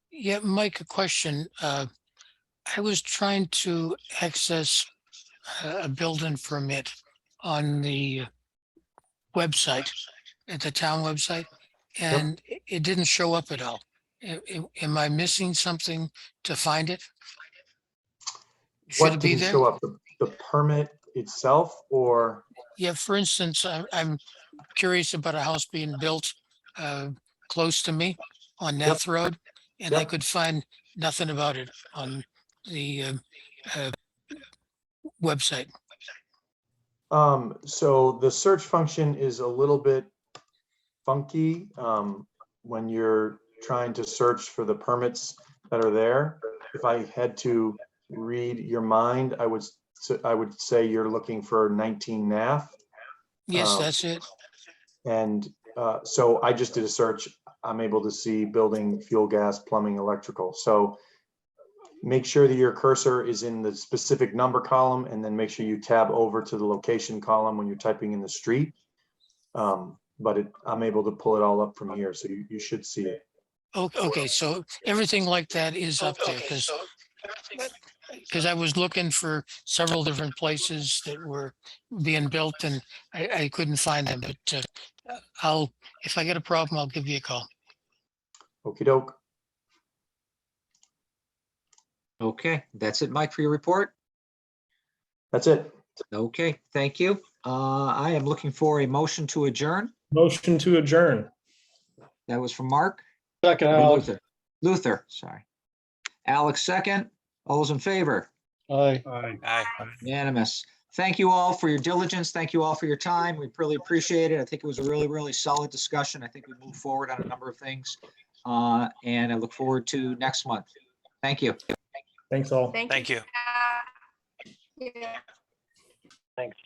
Yeah, Mike, a question. I was trying to access a building permit on the website, at the town website, and it didn't show up at all. Am I missing something to find it? Should What it be didn't there? show up? The permit itself, or? Yeah, for instance, I'm curious about a house being built close to me on Neth Road, and I Yep. could find nothing about it on the website. So the search function is a little bit funky when you're trying to search for the permits that are there. If I had to read your mind, I would say you're looking for 19 NAF. Yes, that's it. And so I just did a search. I'm able to see building, fuel, gas, plumbing, electrical. So make sure that your cursor is in the specific number column, and then make sure you tab over to the location column when you're typing in the street. But I'm able to pull it all up from here, so you should see it. Okay, so everything like that is up there, because I was looking for several different places that were being built, and I couldn't find them, but if I get a problem, I'll give you a call. Okey doke. Okay, that's it, Mike, for your report. That's it. Okay, thank you. I am looking for a motion to adjourn. Motion to adjourn. That was from Mark. second, Or Alex, Luther, sorry. Alex, second. All those in favor? aye. Aye. Unanimous. Thank you all for your diligence. Thank you all for your time. We really appreciate it. I think it was a really, really solid discussion. I think we moved forward on a number of things. And I look forward to next month. Thank you. Thanks all. Thank Thank you. Yeah. Thanks.